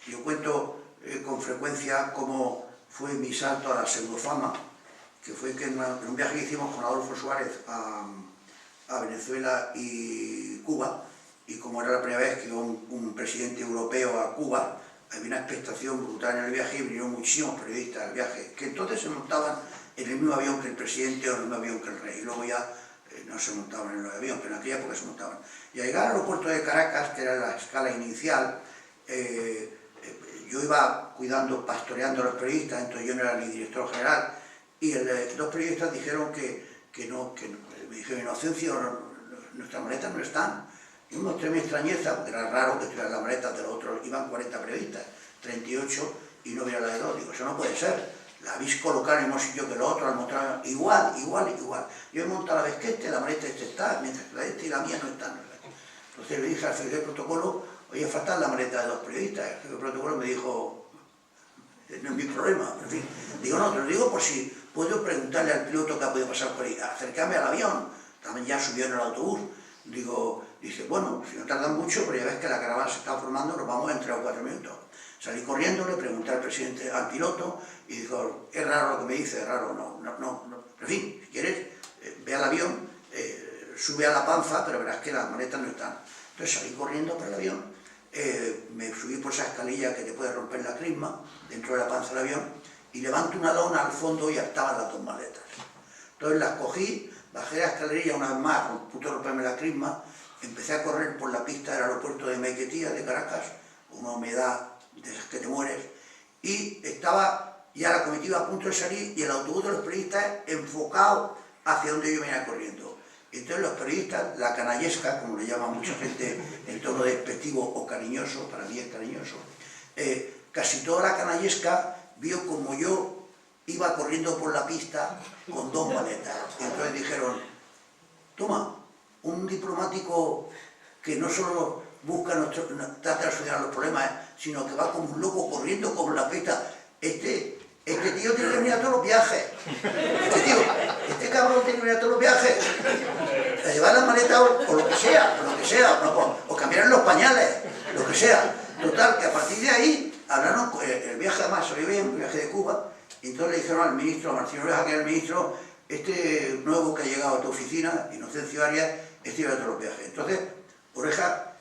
Speaker 3: Yo cuento con frecuencia cómo fue mi salto a la pseudofama, que fue que en un viaje que hicimos con Adolfo Suárez a Venezuela y Cuba, y como era la primera vez que iba un presidente europeo a Cuba, había una expectación brutal en el viaje y vinieron muchísimos periodistas al viaje, que entonces se montaban en el mismo avión que el presidente o en el mismo avión que el rey, y luego ya no se montaban en el avión, pero en aquella época se montaban. Y al llegar al aeropuerto de Caracas, que era la escala inicial, yo iba cuidando, pastoreando a los periodistas, entonces yo no era ni director general, y dos periodistas dijeron que me dijeron, Inocencio, nuestras maletas no están. Y me mostré mi extrañeza, porque era raro que estuvieran las maletas de los otros, iban 40 periodistas, 38, y no hubiera la de dos. Digo, eso no puede ser, la habéis colocado en el mismo sitio que los otros, la mostraron igual. Yo he montado la vez que la maleta está, mientras que la y la mía no están. Entonces le dije al jefe de protocolo, oye, falta la maleta de dos periodistas. El jefe de protocolo me dijo, no es mi problema, en fin. Digo, no, te lo digo por si puedo preguntarle al piloto que ha podido pasar por ahí, acercarme al avión, también ya subió en el autobús. Digo, dice, bueno, si no tardan mucho, pero ya ves que la caravana se está formando, nos vamos en 3 o 4 minutos. Salí corriendo, le pregunté al presidente, al piloto, y dijo, es raro lo que me dice, es raro, no. En fin, si quieres, ve al avión, sube a la panza, pero verás que las maletas no están. Entonces salí corriendo por el avión, me subí por esa escalilla que te puede romper la crisma, dentro de la panza del avión, y levanto una lona al fondo y ya estaban las 2 maletas. Entonces las cogí, bajé la escalerilla una vez más, con puto romperme la crisma, empecé a correr por la pista del aeropuerto de Maiquetía, de Caracas, una humedad de esas que te mueres, y estaba ya la comitiva a punto de salir y el autobús de los periodistas enfocado hacia donde yo venía corriendo. Entonces los periodistas, la canallesca, como le llama mucha gente en tono despectivo o cariñoso, para mí es cariñoso, casi toda la canallesca vio como yo iba corriendo por la pista con 2 maletas. Y entonces dijeron, toma, un diplomático que no solo busca trata de solucionar los problemas, sino que va como un loco corriendo como la pista. Este tío tiene que venir a todos los viajes. Este cabrón tiene que venir a todos los viajes. A llevar las maletas o lo que sea, o cambiar los pañales, lo que sea. Total, que a partir de ahí hablaron, el viaje además salió bien, el viaje de Cuba, y entonces le dijeron al ministro, Martín Oreja, que era el ministro, este nuevo que ha llegado a tu oficina, Inocencio Arias, este lleva todos los viajes. Entonces, Oreja,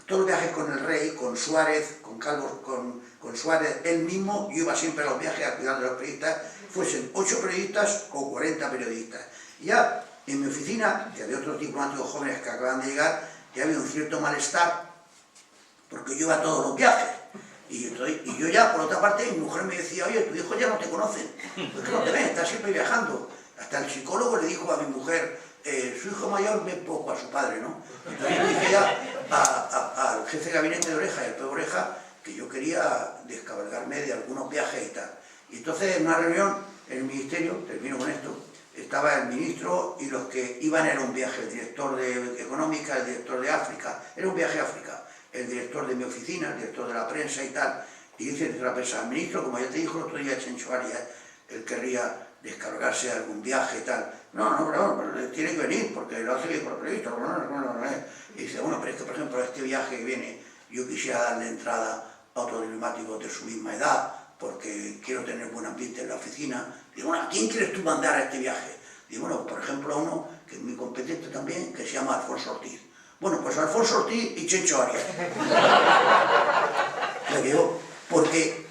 Speaker 3: todos los viajes con el rey, con Suárez, con Calvo, con Suárez, él mismo, yo iba siempre a los viajes a cuidar de los periodistas, fuesen 8 periodistas o 40 periodistas. Y ya en mi oficina, que había otros diplomáticos jóvenes que acaban de llegar, ya había un cierto malestar, porque yo iba a todos los viajes. Y yo ya, por otra parte, mi mujer me decía, oye, tus hijos ya no te conocen, pues que no te ven, estás siempre viajando. Hasta el psicólogo le dijo a mi mujer, su hijo mayor ve poco a su padre, ¿no? Entonces le dije ya al jefe de gabinete de Oreja y al peor Oreja que yo quería descabalgarme de algunos viajes y tal. Y entonces en una reunión en el ministerio, termino con esto, estaba el ministro y los que iban era un viaje, el director de Económica, el director de África, era un viaje a África, el director de mi oficina, el director de la prensa y tal. Y dice el prensa, el ministro, como ya te dijo el otro día Chencho Arias, él querría descargarse de algún viaje y tal. No, tiene que venir, porque lo hace bien por el periodista. Y dice, bueno, pero es que, por ejemplo, este viaje que viene, yo quisiera darle entrada a otros diplomáticos de su misma edad, porque quiero tener buen ambiente en la oficina. Digo, bueno, ¿a quién quieres tú mandar a este viaje? Digo, bueno, por ejemplo, a uno que es muy competente también, que se llama Alfonso Ortiz. Bueno, pues Alfonso Ortiz y Chencho Arias. Le digo, porque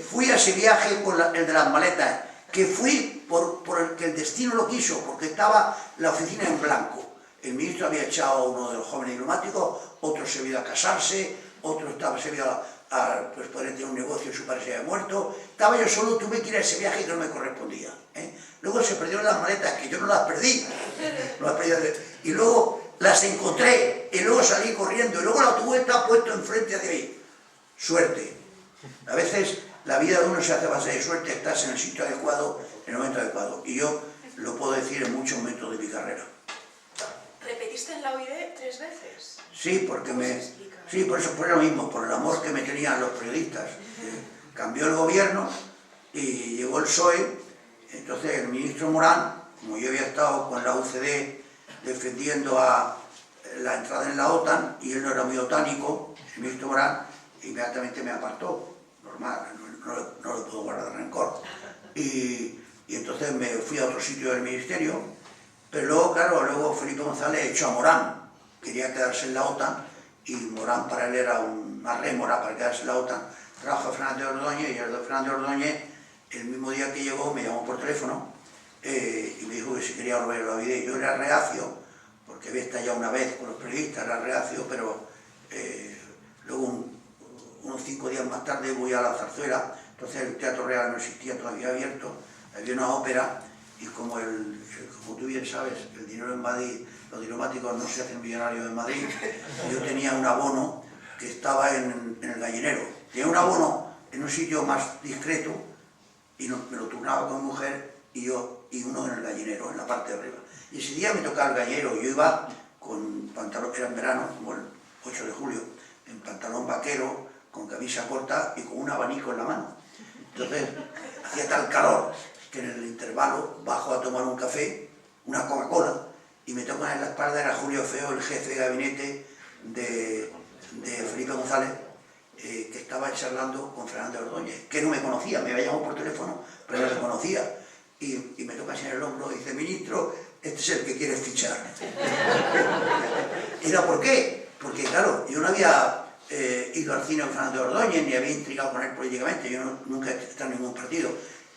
Speaker 3: fui a ese viaje con el de las maletas, que fui por el que el destino lo quiso, porque estaba la oficina en blanco. El ministro había echado a uno de los jóvenes diplomáticos, otro se había ido a casarse, otro se había ido a poder tener un negocio y su padre se había muerto. Estaba yo solo, tuve que ir a ese viaje que no me correspondía. Luego se perdieron las maletas, que yo no las perdí. Y luego las encontré, y luego salí corriendo, y luego el autobús está puesto enfrente de ahí. Suerte. A veces la vida de uno se hace a base de suerte, estás en el sitio adecuado, en el momento adecuado. Y yo lo puedo decir en muchos momentos de mi carrera.
Speaker 2: ¿Repetiste en la OID 3 veces?
Speaker 3: Sí, porque sí, por eso fue lo mismo, por el amor que me tenían los periodistas. Cambió el gobierno y llegó el PSOE Entonces el ministro Morán, como yo había estado con la UCD defendiendo a la entrada en la OTAN, y él no era muy otánico, el ministro Morán inmediatamente me apartó, normal, no le puedo guardar rencor. Y entonces me fui a otro sitio del ministerio, pero luego, claro, luego Felipe González echó a Morán, quería quedarse en la OTAN, y Morán para él era una rémora para quedarse en la OTAN. Trajo a Fernández Ordóñez, y el de Fernández Ordóñez, el mismo día que llegó, me llamó por teléfono y me dijo que si quería volver a la vida. Yo era reacio, porque había estallado una vez con los periodistas, era reacio, pero luego unos 5 días más tarde voy a la Zarzuela, entonces el Teatro Real no existía todavía abierto, había una ópera, y como tú bien sabes, el dinero en Madrid, los diplomáticos no se hacen millonarios en Madrid, yo tenía un abono que estaba en el Gallinero, tenía un abono en un sitio más discreto, y me lo turnaba con mi mujer y uno en el Gallinero, en la parte de arriba. Y ese día me tocaba el Gallinero, yo iba con pantalón, era en verano, como el 8 de julio, en pantalón vaquero, con camisa corta y con un abanico en la mano. Entonces, hacía tal calor que en el intervalo bajo a tomar un café, una Coca-Cola, y me tocan en la espalda, era Julio Feo, el jefe de gabinete de Felipe González, que estaba charlando con Fernández Ordóñez, que no me conocía, me había llamado por teléfono, pero no me conocía. Y me toca así en el hombro y dice: ministro, este es el que quieres fichar. ¿Y por qué? Porque claro, yo no había ido al cine con Fernández Ordóñez, ni había intrigado con él políticamente, yo nunca he estado en ningún partido.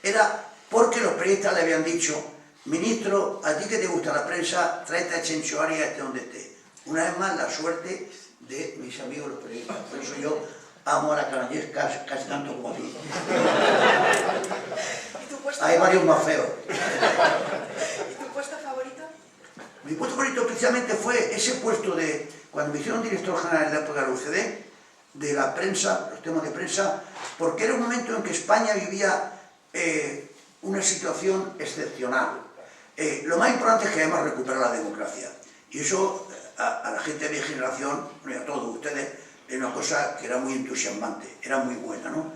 Speaker 3: Era porque los periodistas le habían dicho: ministro, a ti que te gusta la prensa, tráete a Chencho Arias, esté donde esté. Una vez más, la suerte de mis amigos los periodistas. Por eso yo amo a la Canallés casi tanto como a ti. Hay varios más feos.
Speaker 2: ¿Y tu puesto favorito?
Speaker 3: Mi puesto favorito precisamente fue ese puesto de, cuando me hicieron director general en la época de la UCD, de la prensa, los temas de prensa, porque era un momento en que España vivía una situación excepcional. Lo más importante es que además recuperar la democracia. Y eso a la gente de mi generación, y a todos ustedes, era una cosa que era muy entusiasmante, era muy buena, ¿no?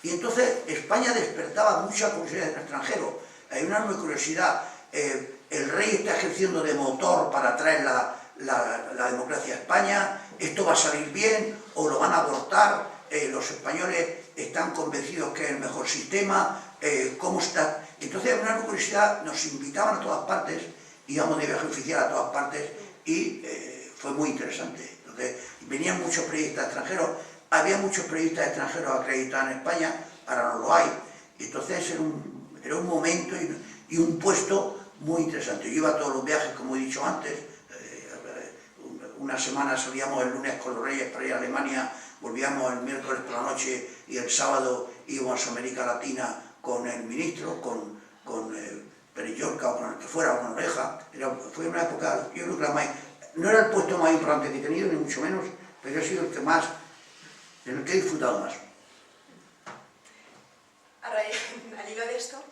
Speaker 3: Y entonces España despertaba mucha curiosidad en el extranjero. Hay una enorme curiosidad. El rey está ejerciendo de motor para traer la democracia a España. ¿Esto va a salir bien o lo van a abortar? Los españoles están convencidos que es el mejor sistema. ¿Cómo está? Entonces, una curiosidad, nos invitaban a todas partes, íbamos de viaje oficial a todas partes y fue muy interesante. Entonces, venían muchos periodistas extranjeros. Había muchos periodistas extranjeros acreditados en España, ahora no lo hay. Entonces era un momento y un puesto muy interesante. Yo iba a todos los viajes, como he dicho antes. Una semana salíamos el lunes con los Reyes para ir a Alemania, volvíamos el miércoles por la noche y el sábado íbamos a América Latina con el ministro, con Perellorca o con el que fuera, o con Oreja. Fue una época, yo creo que no era el puesto más importante que he tenido, ni mucho menos, pero ha sido el que más, en el que he disfrutado más.
Speaker 2: Al hilo de esto,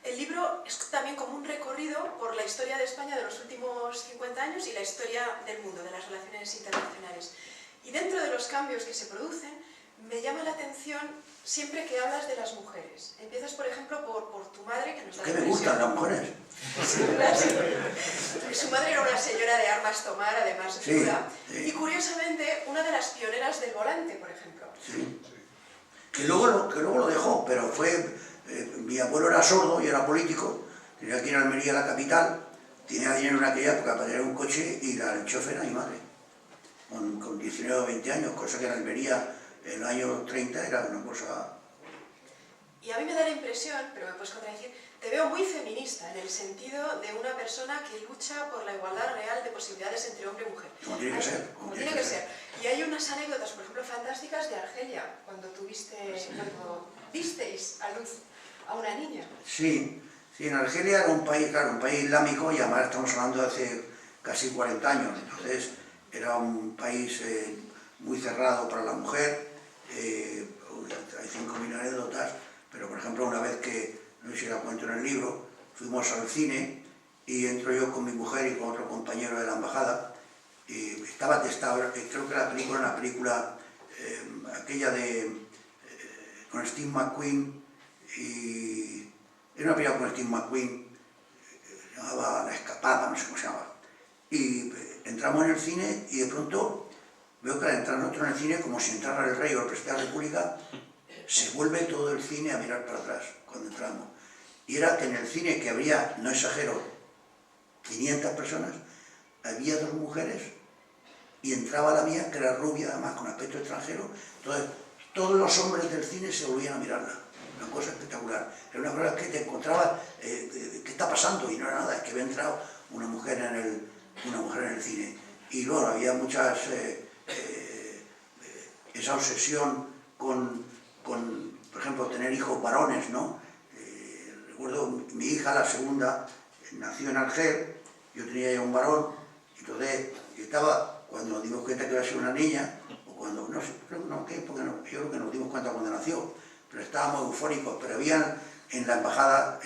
Speaker 2: el libro es también como un recorrido por la historia de España de los últimos 50 años y la historia del mundo, de las relaciones internacionales. Y dentro de los cambios que se producen, me llama la atención siempre que hablas de las mujeres. Empiezas, por ejemplo, por tu madre, que nos da la
Speaker 3: ¿Qué me gustan las mujeres?
Speaker 2: Su madre era una señora de armas tomar, además
Speaker 3: Sí,
Speaker 2: dura.
Speaker 3: sí.
Speaker 2: Y curiosamente, una de las pioneras del volante, por ejemplo.
Speaker 3: Sí. Que luego lo dejó, pero fue... mi abuelo era sordo y era político, tenía que ir a Almería, la capital, tenía dinero en aquella época para tener un coche y el chofer era mi madre, con 19 o 20 años, cosa que en Almería en los años 30 era una cosa...
Speaker 2: Y a mí me da la impresión, pero me puedes contradecir, te veo muy feminista, en el sentido de una persona que lucha por la igualdad real de posibilidades entre hombre y mujer.
Speaker 3: Como tiene que ser.
Speaker 2: Como tiene que ser. Y hay unas anécdotas, por ejemplo, fantásticas de Argelia, cuando visteis a luz a una niña.
Speaker 3: Sí, en Argelia era un país, claro, un país islámico, y además estamos hablando de hace casi 40 años, entonces era un país muy cerrado para la mujer. Hay 5.000 anécdotas, pero por ejemplo una vez que, no sé si la cuento en el libro, fuimos al cine y entro yo con mi mujer y con otro compañero de la embajada, y estaba testado, creo que la película era una película, aquella de con Steve McQueen y Era una película con Steve McQueen, se llamaba La Escapada, no sé cómo se llamaba. Y entramos en el cine y de pronto veo que al entrar nosotros en el cine, como si entrara el rey o el presidente de la República, se vuelve todo el cine a mirar para atrás cuando entramos. Y era que en el cine, que habría, no exagero, 500 personas, había 2 mujeres y entraba la mía, que era rubia, además con aspecto extranjero. Entonces, todos los hombres del cine se volvían a mirarla. Una cosa espectacular. Era una cosa que te encontrabas, ¿qué está pasando? Y no era nada, es que había entrado una mujer en el cine. Y luego había muchas... esa obsesión con, por ejemplo, tener hijos varones, ¿no? Recuerdo, mi hija, la segunda, nació en Argel, yo tenía ya un varón, entonces yo estaba, cuando nos dimos cuenta que iba a ser una niña, o cuando, no sé, no, ¿qué? Porque no, yo creo que nos dimos cuenta cuando nació, pero estábamos eufóricos, pero habían en la embajada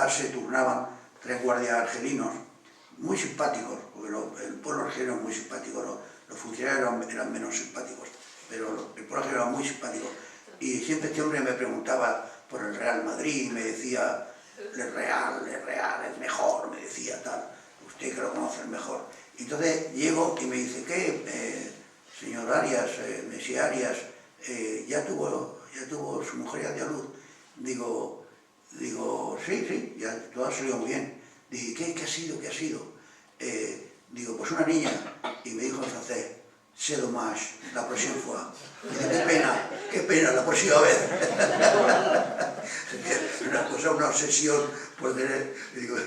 Speaker 3: se turnaban 3 guardias argelinos, muy simpáticos, porque el pueblo argelino es muy simpático, los funcionarios eran menos simpáticos, pero el pueblo argelino era muy simpático. Y siempre este hombre me preguntaba por el Real Madrid, y me decía, el Real es mejor, me decía tal, usted que lo conoce mejor. Entonces llego y me dice, ¿qué, señor Arias, Messi Arias, ya tuvo su mujer ya dio a luz? Digo, sí, ya todo ha salido muy bien. Dije, ¿qué ha sido? ¿Qué ha sido? Digo, pues una niña. Y me dijo en francés, c'est dommage, la próxima fois. Dice, qué pena, la próxima vez. Una cosa, una obsesión por tener... Digo,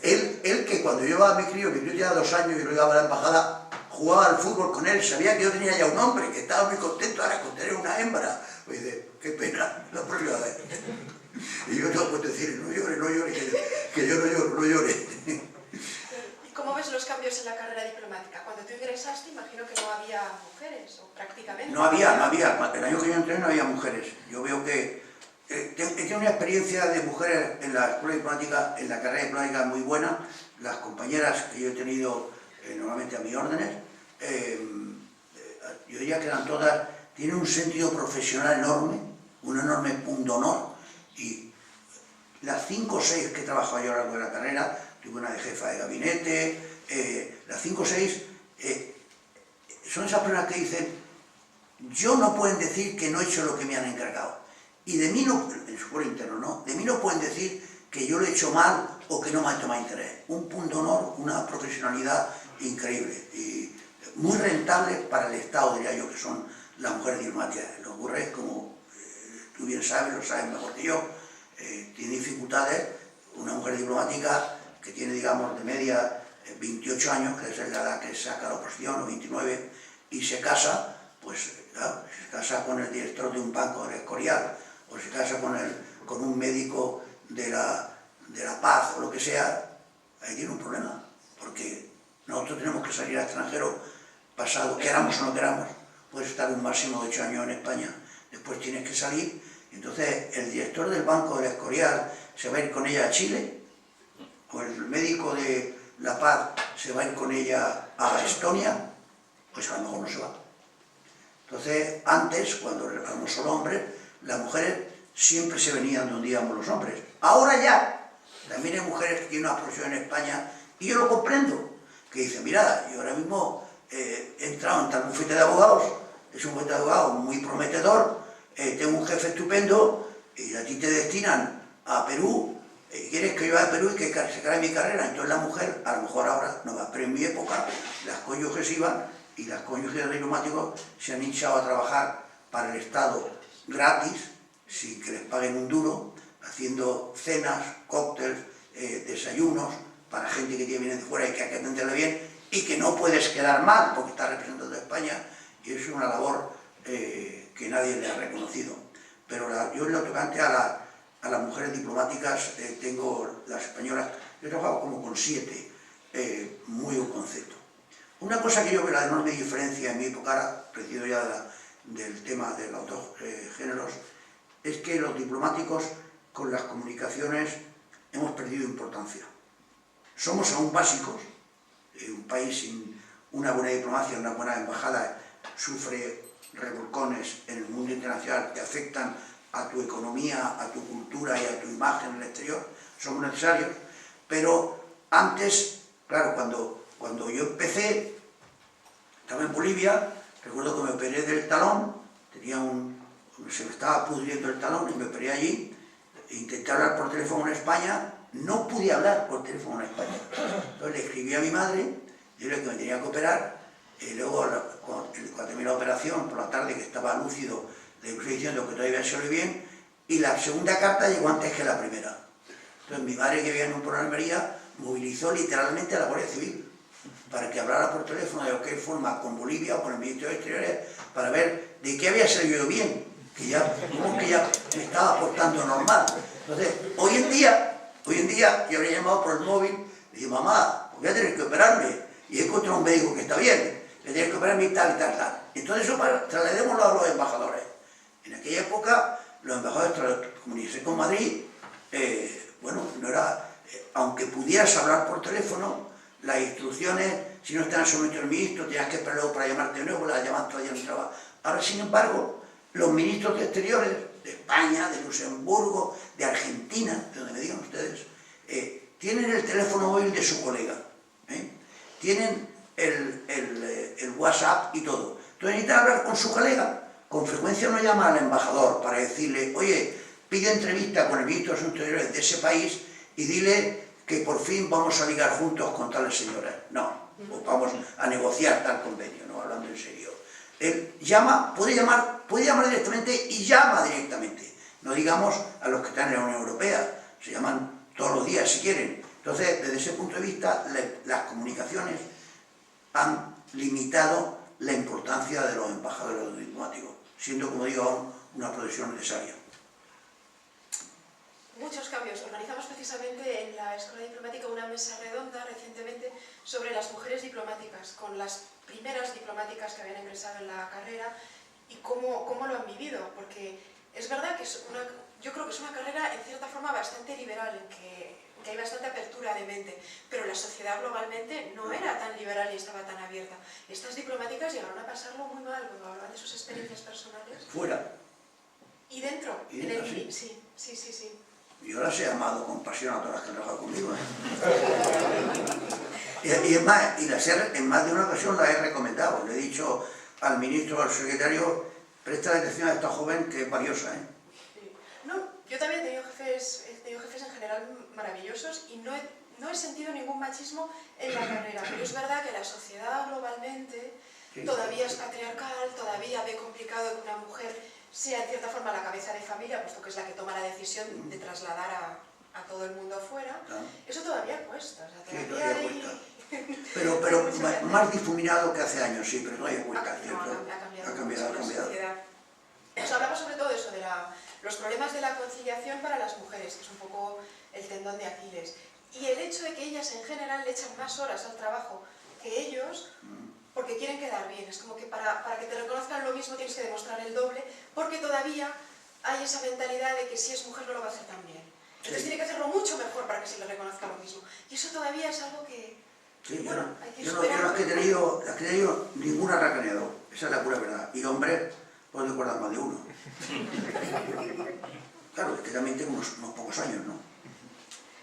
Speaker 3: él que cuando yo llevaba a mi crío tenía 2 años y lo llevaba a la embajada, jugaba al fútbol con él, sabía que yo tenía ya un hombre, que estaba muy contento ahora con tener una hembra. Pues dice, qué pena, la próxima vez. Y yo no puedo decir, no llore, que yo no llore.
Speaker 2: ¿Y cómo ves los cambios en la carrera diplomática? Cuando tú ingresaste, imagino que no había mujeres, o prácticamente.
Speaker 3: No había. El año que yo entré no había mujeres. Yo veo que he tenido una experiencia de mujeres en la escuela diplomática, en la carrera diplomática muy buena. Las compañeras que yo he tenido normalmente a mis órdenes, yo diría que eran todas, tienen un sentido profesional enorme, un enorme punto honor. Y las 5 o 6 que he trabajado yo a lo largo de la carrera, tuve una de jefa de gabinete, las 5 o 6 son esas personas que dicen, yo no pueden decir que no he hecho lo que me han encargado. Y de mí no, en su foro interno, ¿no? De mí no pueden decir que yo lo he hecho mal o que no me ha tomado interés. Un punto honor, una profesionalidad increíble y muy rentable para el Estado, diría yo, que son las mujeres diplomáticas. Lo ocurre es como tú bien sabes, lo sabes mejor que yo, tiene dificultades. Una mujer diplomática que tiene, digamos, de media 28 años, que es la edad que saca la oposición, o 29, y se casa, pues claro, se casa con el director de un banco del Escorial, o se casa con un médico de la Paz, o lo que sea, ahí tiene un problema, porque nosotros tenemos que salir al extranjero pasado, queramos o no queramos, puedes estar un máximo de 8 años en España, después tienes que salir. Entonces el director del Banco del Escorial se va a ir con ella a Chile, o el médico de La Paz se va a ir con ella a Estonia, pues a lo mejor no se va. Entonces antes, cuando éramos solo hombres, las mujeres siempre se venían donde íbamos los hombres. Ahora ya, también hay mujeres que tienen una profesión en España, y yo lo comprendo, que dicen, mira, yo ahora mismo he entrado en tal bufete de abogados, es un bufete de abogados muy prometedor, tengo un jefe estupendo, y a ti te destinan a Perú, quieres que yo vaya a Perú y que se acabe mi carrera. Entonces la mujer, a lo mejor ahora no va, pero en mi época las cónyuges iban, y las cónyuges diplomáticos se han hinchado a trabajar para el Estado gratis, sin que les paguen un duro, haciendo cenas, cócteles, desayunos, para gente que viene de fuera y que hay que atenderle bien, y que no puedes quedar mal porque estás representando a España, y es una labor que nadie le ha reconocido. Pero yo en lo tocante a las mujeres diplomáticas, tengo las españolas, yo he trabajado como con 7, muy un concepto. Una cosa que yo veo la enorme diferencia en mi época, ahora preciso ya del tema de los 2 géneros, es que los diplomáticos con las comunicaciones hemos perdido importancia. Somos aún básicos, un país sin una buena diplomacia, una buena embajada, sufre revolcones en el mundo internacional que afectan a tu economía, a tu cultura y a tu imagen en el exterior, son muy necesarios, pero antes, claro, cuando yo empecé, estaba en Bolivia, recuerdo que me operé del talón, se me estaba pudriendo el talón y me operé allí, intenté hablar por teléfono en España, no pude hablar por teléfono en España. Entonces le escribí a mi madre, dile que me tenía que operar, y luego cuando terminé la operación, por la tarde que estaba lúcido, le fui diciendo que todavía se oye bien, y la segunda carta llegó antes que la primera. Entonces mi madre, que vivía en un pueblo de Almería, movilizó literalmente a la Guardia Civil para que hablara por teléfono de cualquier forma con Bolivia o con el Ministerio de Exteriores para ver de qué había salido bien, como que ya me estaba portando normal. Entonces, hoy en día yo le he llamado por el móvil y digo, mamá, voy a tener que operarme y he encontrado un médico que está bien, voy a tener que operarme y tal y tal, tal. Entonces eso trasladémoslo a los embajadores. En aquella época los embajadores, comunicarse con Madrid, bueno, no era, aunque pudieras hablar por teléfono, las instrucciones, si no estaban sometidos al ministro, tenías que esperar luego para llamarte de nuevo, la llamaban todavía no entraba. Ahora, sin embargo, los ministros de Exteriores, de España, de Luxemburgo, de Argentina, de donde me digan ustedes, tienen el teléfono móvil de su colega, tienen el WhatsApp y todo. Entonces necesitan hablar con su colega, con frecuencia no llama al embajador para decirle, oye, pide entrevista con el ministro de Asuntos Exteriores de ese país y dile que por fin vamos a ligar juntos con tales señoras. No, o vamos a negociar tal convenio, no, hablando en serio. Él llama, puede llamar directamente y llama directamente. No digamos a los que están en la Unión Europea, se llaman todos los días si quieren. Entonces, desde ese punto de vista, las comunicaciones han limitado la importancia de los embajadores diplomáticos, siendo, como digo, aún una profesión necesaria.
Speaker 2: Muchos cambios. Organizamos precisamente en la Escuela Diplomática una mesa redonda recientemente sobre las mujeres diplomáticas, con las primeras diplomáticas que habían ingresado en la carrera y cómo lo han vivido, porque es verdad que yo creo que es una carrera en cierta forma bastante liberal, en que hay bastante apertura de mente, pero la sociedad globalmente no era tan liberal ni estaba tan abierta. Estas diplomáticas llegaron a pasarlo muy mal cuando hablaban de sus experiencias personales.
Speaker 3: Fuera.
Speaker 2: ¿Y dentro?
Speaker 3: ¿Y dentro?
Speaker 2: Sí.
Speaker 3: Yo las he amado con pasión a todas las que han trabajado conmigo. Y es más, en más de una ocasión las he recomendado. Le he dicho al ministro, al secretario, presta atención a esta joven que es valiosa.
Speaker 2: Sí. No, yo también he tenido jefes en general maravillosos y no he sentido ningún machismo en la carrera, pero es verdad que la sociedad globalmente todavía es patriarcal, todavía ve complicado que una mujer sea en cierta forma la cabeza de familia, puesto que es la que toma la decisión de trasladar a todo el mundo afuera. Claro. Eso todavía cuesta. O sea, todavía
Speaker 3: cuesta. Pero más difuminado que hace años, sí, pero todavía cuesta.
Speaker 2: Ha cambiado la sociedad. Nos hablamos sobre todo de eso, de los problemas de la conciliación para las mujeres, que es un poco el tendón de Aquiles. Y el hecho de que ellas en general le echan más horas al trabajo que ellos, porque quieren quedar bien. Es como que para que te reconozcan lo mismo tienes que demostrar el doble, porque todavía hay esa mentalidad de que si es mujer no lo va a hacer tan bien. Entonces tiene que hacerlo mucho mejor para que se le reconozca lo mismo. Y eso todavía es algo que...
Speaker 3: Sí,
Speaker 2: bueno, hay que
Speaker 3: yo
Speaker 2: superar.
Speaker 3: las que he tenido, ninguna racaneado. Esa es la pura verdad. Y hombre, puedo recordar más de uno. Claro, es que también tengo unos pocos años, ¿no?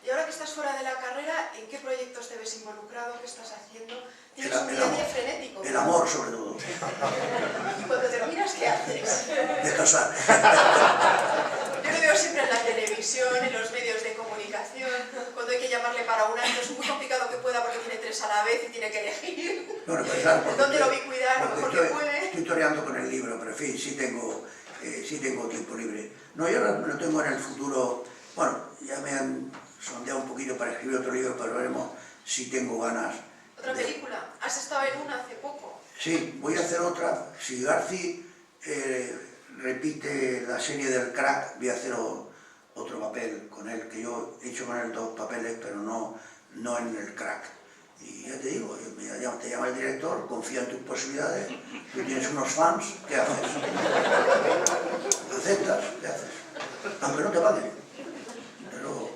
Speaker 2: Y ahora que estás fuera de la carrera, ¿en qué proyectos te ves involucrado? ¿Qué estás haciendo? ¿Tienes un día a día frenético?
Speaker 3: El amor, sobre todo.
Speaker 2: ¿Y cuando terminas, qué haces?
Speaker 3: Descansar.
Speaker 2: Yo lo veo siempre en la televisión, en los medios de comunicación, cuando hay que llamarle para un acto, es muy complicado que pueda porque tiene 3 a la vez y tiene que elegir.
Speaker 3: Bueno, pues claro,
Speaker 2: ¿Dónde lo vi cuidar? Lo mejor que puede.
Speaker 3: Estoy toreando con el libro, pero en fin, sí tengo tiempo libre. No, yo no tengo en el futuro... Bueno, ya me han sondeado un poquito para escribir otro libro, pero veremos si tengo ganas.
Speaker 2: ¿Otra película? ¿Has estado en una hace poco?
Speaker 3: Sí, voy a hacer otra. Si Garci repite la serie del Crack, voy a hacer otro papel con él, que yo he hecho con él 2 papeles, pero no en el Crack. Y ya te digo, te llama el director, confía en tus posibilidades, tú tienes unos fans, ¿qué haces? ¿Aceptas? ¿Qué haces? Aunque no te paguen. Pero,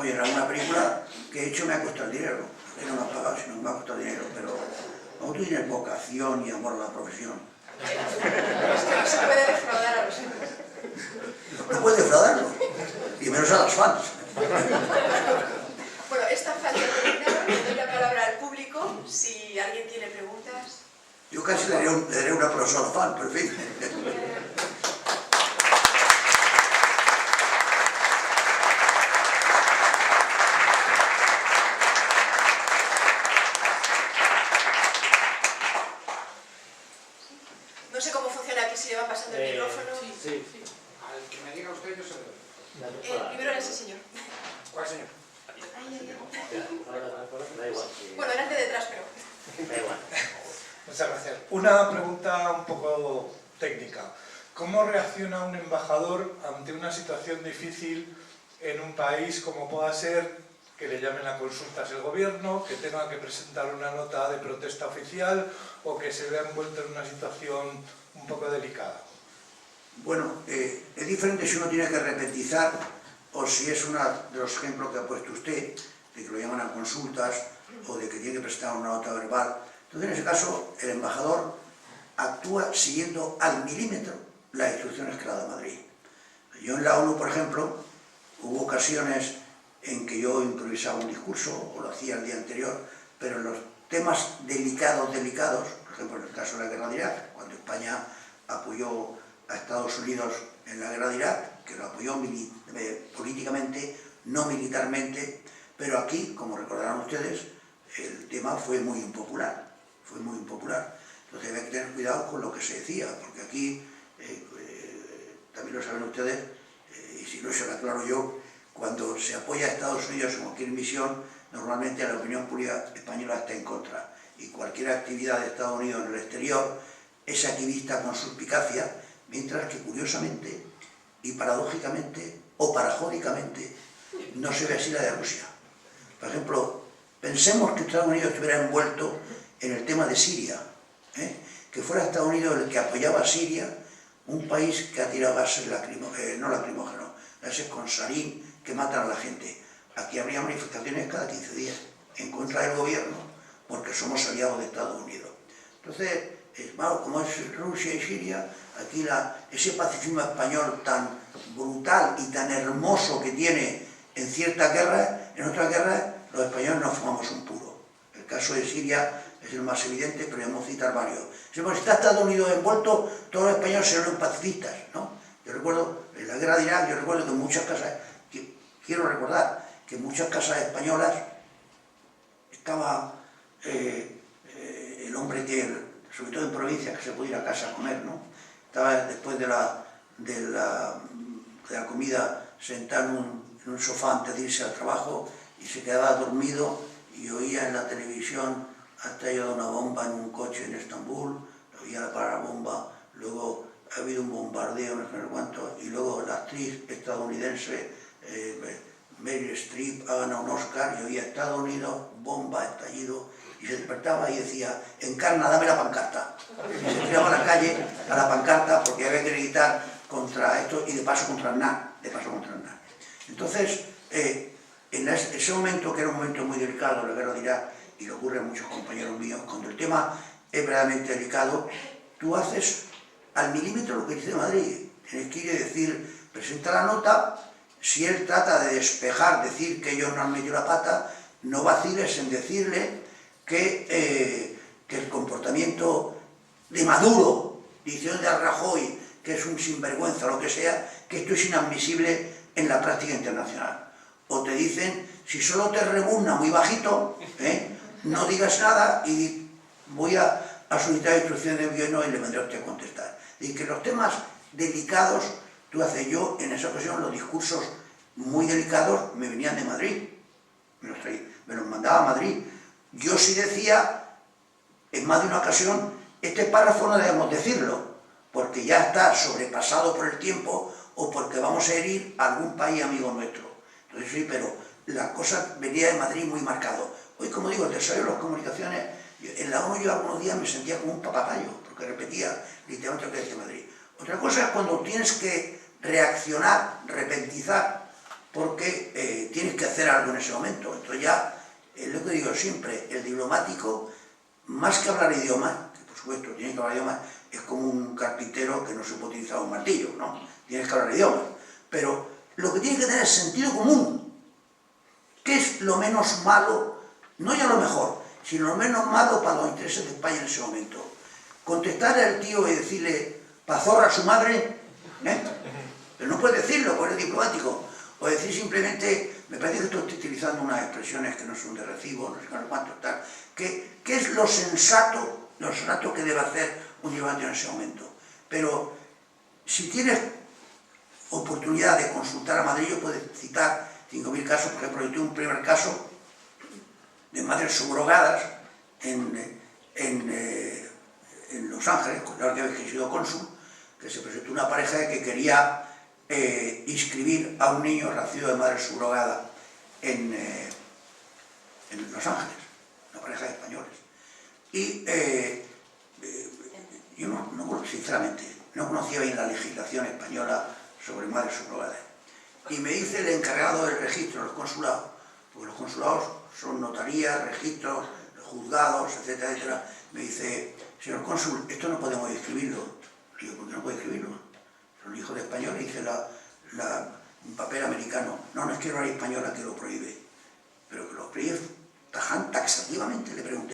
Speaker 3: oye, era una película que he hecho me ha costado dinero, que no me ha pagado, sino me ha costado dinero, pero cuando tú tienes vocación y amor a la profesión.
Speaker 2: Es que no se puede defraudar a los demás.
Speaker 3: No puede defraudarlo, y menos a los fans.
Speaker 2: Bueno, esta fase terminada, le doy la palabra al público, si alguien tiene preguntas.
Speaker 3: Yo casi le daré una profesora fan, pero en fin.
Speaker 2: No sé cómo funciona aquí, si le va pasando el micrófono.
Speaker 4: Sí. Al que me diga usted, yo se lo doy.
Speaker 2: Primero era ese señor.
Speaker 4: ¿Cuál señor?
Speaker 5: Da igual.
Speaker 2: Bueno, delante detrás, pero...
Speaker 5: Da igual.
Speaker 6: Muchas gracias. Una pregunta un poco técnica. ¿Cómo reacciona un embajador ante una situación difícil en un país como pueda ser que le llamen a consultas el gobierno, que tenga que presentar una nota de protesta oficial o que se vea envuelto en una situación un poco delicada?
Speaker 3: Bueno, es diferente si uno tiene que repetizar o si es uno de los ejemplos que ha puesto usted, de que lo llaman a consultas o de que tiene que presentar una nota verbal. Entonces, en ese caso, el embajador actúa siguiendo al milímetro las instrucciones que le da Madrid. Yo en la ONU, por ejemplo, hubo ocasiones en que yo improvisaba un discurso o lo hacía el día anterior, pero en los temas delicados, por ejemplo, en el caso de la guerra de Irak, cuando España apoyó a Estados Unidos en la guerra de Irak, que lo apoyó políticamente, no militarmente, pero aquí, como recordarán ustedes, el tema fue muy impopular, Entonces había que tener cuidado con lo que se decía, porque aquí, también lo saben ustedes, y si no se lo aclaro yo, cuando se apoya a Estados Unidos en cualquier misión, normalmente la opinión pública española está en contra. Y cualquier actividad de Estados Unidos en el exterior es aquí vista con suspicacia, mientras que curiosamente y paradójicamente o parajódicamente no se ve así la de Rusia. Por ejemplo, pensemos que Estados Unidos estuviera envuelto en el tema de Siria, que fuera Estados Unidos el que apoyaba a Siria, un país que ha tirado gases lacrimógenos, gases con sarín que matan a la gente. Aquí habría manifestaciones cada 15 días en contra del gobierno porque somos aliados de Estados Unidos. Entonces, como es Rusia y Siria, aquí ese pacifismo español tan brutal y tan hermoso que tiene en ciertas guerras, en otras guerras los españoles no fumamos un puro. El caso de Siria es el más evidente, pero podemos citar varios. Si está Estados Unidos envuelto, todos los españoles serán pacifistas, ¿no? Yo recuerdo, en la guerra de Irak, yo recuerdo que en muchas casas, quiero recordar que en muchas casas españolas estaba el hombre que, sobre todo en provincias, que se podía ir a casa a comer, ¿no? Estaba después de la comida sentado en un sofá antes de irse al trabajo y se quedaba dormido y oía en la televisión ha estallado una bomba en un coche en Estambul, oía la bomba, luego ha habido un bombardeo, no sé cuánto, y luego la actriz estadounidense Meryl Streep ha ganado un Oscar y oía Estados Unidos, bomba, estallido, y se despertaba y decía, Encarna, dame la pancarta. Y se tiraba a la calle a la pancarta porque había que gritar contra esto y de paso contra Aznar. Entonces, en ese momento, que era un momento muy delicado, la guerra de Irak, y le ocurre a muchos compañeros míos, cuando el tema es verdaderamente delicado, tú haces al milímetro lo que dice Madrid. Tienes que ir y decir, presenta la nota, si él trata de despejar, decir que ellos no han metido la pata, no vaciles en decirle que el comportamiento de Maduro, diciendo de Rajoy, que es un sinvergüenza, lo que sea, que esto es inadmisible en la práctica internacional. O te dicen, si solo te rebuzna muy bajito, no digas nada y voy a solicitar instrucciones de gobierno y le vendré a usted a contestar. Y que los temas delicados, tú haces yo, en esa ocasión los discursos muy delicados me venían de Madrid, me los mandaba a Madrid. Yo sí decía, en más de una ocasión, este párrafo no debemos decirlo, porque ya está sobrepasado por el tiempo o porque vamos a herir a algún país amigo nuestro. Entonces sí, pero la cosa venía de Madrid muy marcado. Hoy, como digo, el desarrollo de las comunicaciones, en la ONU yo algunos días me sentía como un papagayo, porque repetía literalmente lo que decía Madrid. Otra cosa es cuando tienes que reaccionar, repentizar, porque tienes que hacer algo en ese momento. Entonces ya, es lo que digo siempre, el diplomático, más que hablar idiomas, que por supuesto tiene que hablar idiomas, es como un carpintero que no se puede utilizar un martillo, ¿no? tienes que hablar idiomas, pero lo que tiene que tener es sentido común. ¿Qué es lo menos malo? No ya lo mejor, sino lo menos malo para los intereses de España en ese momento. Contestar al tío y decirle pazorra a su madre, pero no puedes decirlo, porque es diplomático. O decir simplemente, me parece que estoy utilizando unas expresiones que no son de recibo, no sé cuánto, tal. ¿Qué es lo sensato que debe hacer un diplomático en ese momento? Pero si tienes oportunidad de consultar a Madrid, yo puedo citar 5.000 casos. Por ejemplo, yo tuve un primer caso de madres subrogadas en Los Ángeles, la última vez que he sido cónsul, que se presentó una pareja que quería inscribir a un niño nacido de madre subrogada en Los Ángeles, una pareja de españoles. Y yo sinceramente no conocía bien la legislación española sobre madres subrogadas. Y me dice el encargado del registro de los consulados, porque los consulados son notarías, registros, juzgados, etcétera, etcétera. Me dice, señor cónsul, esto no podemos escribirlo. Le digo, ¿por qué no puede escribirlo? Son hijos de español, dice un papel americano. No es que no hay española que lo prohíbe, pero que lo prohíbe taxativamente. Le pregunté,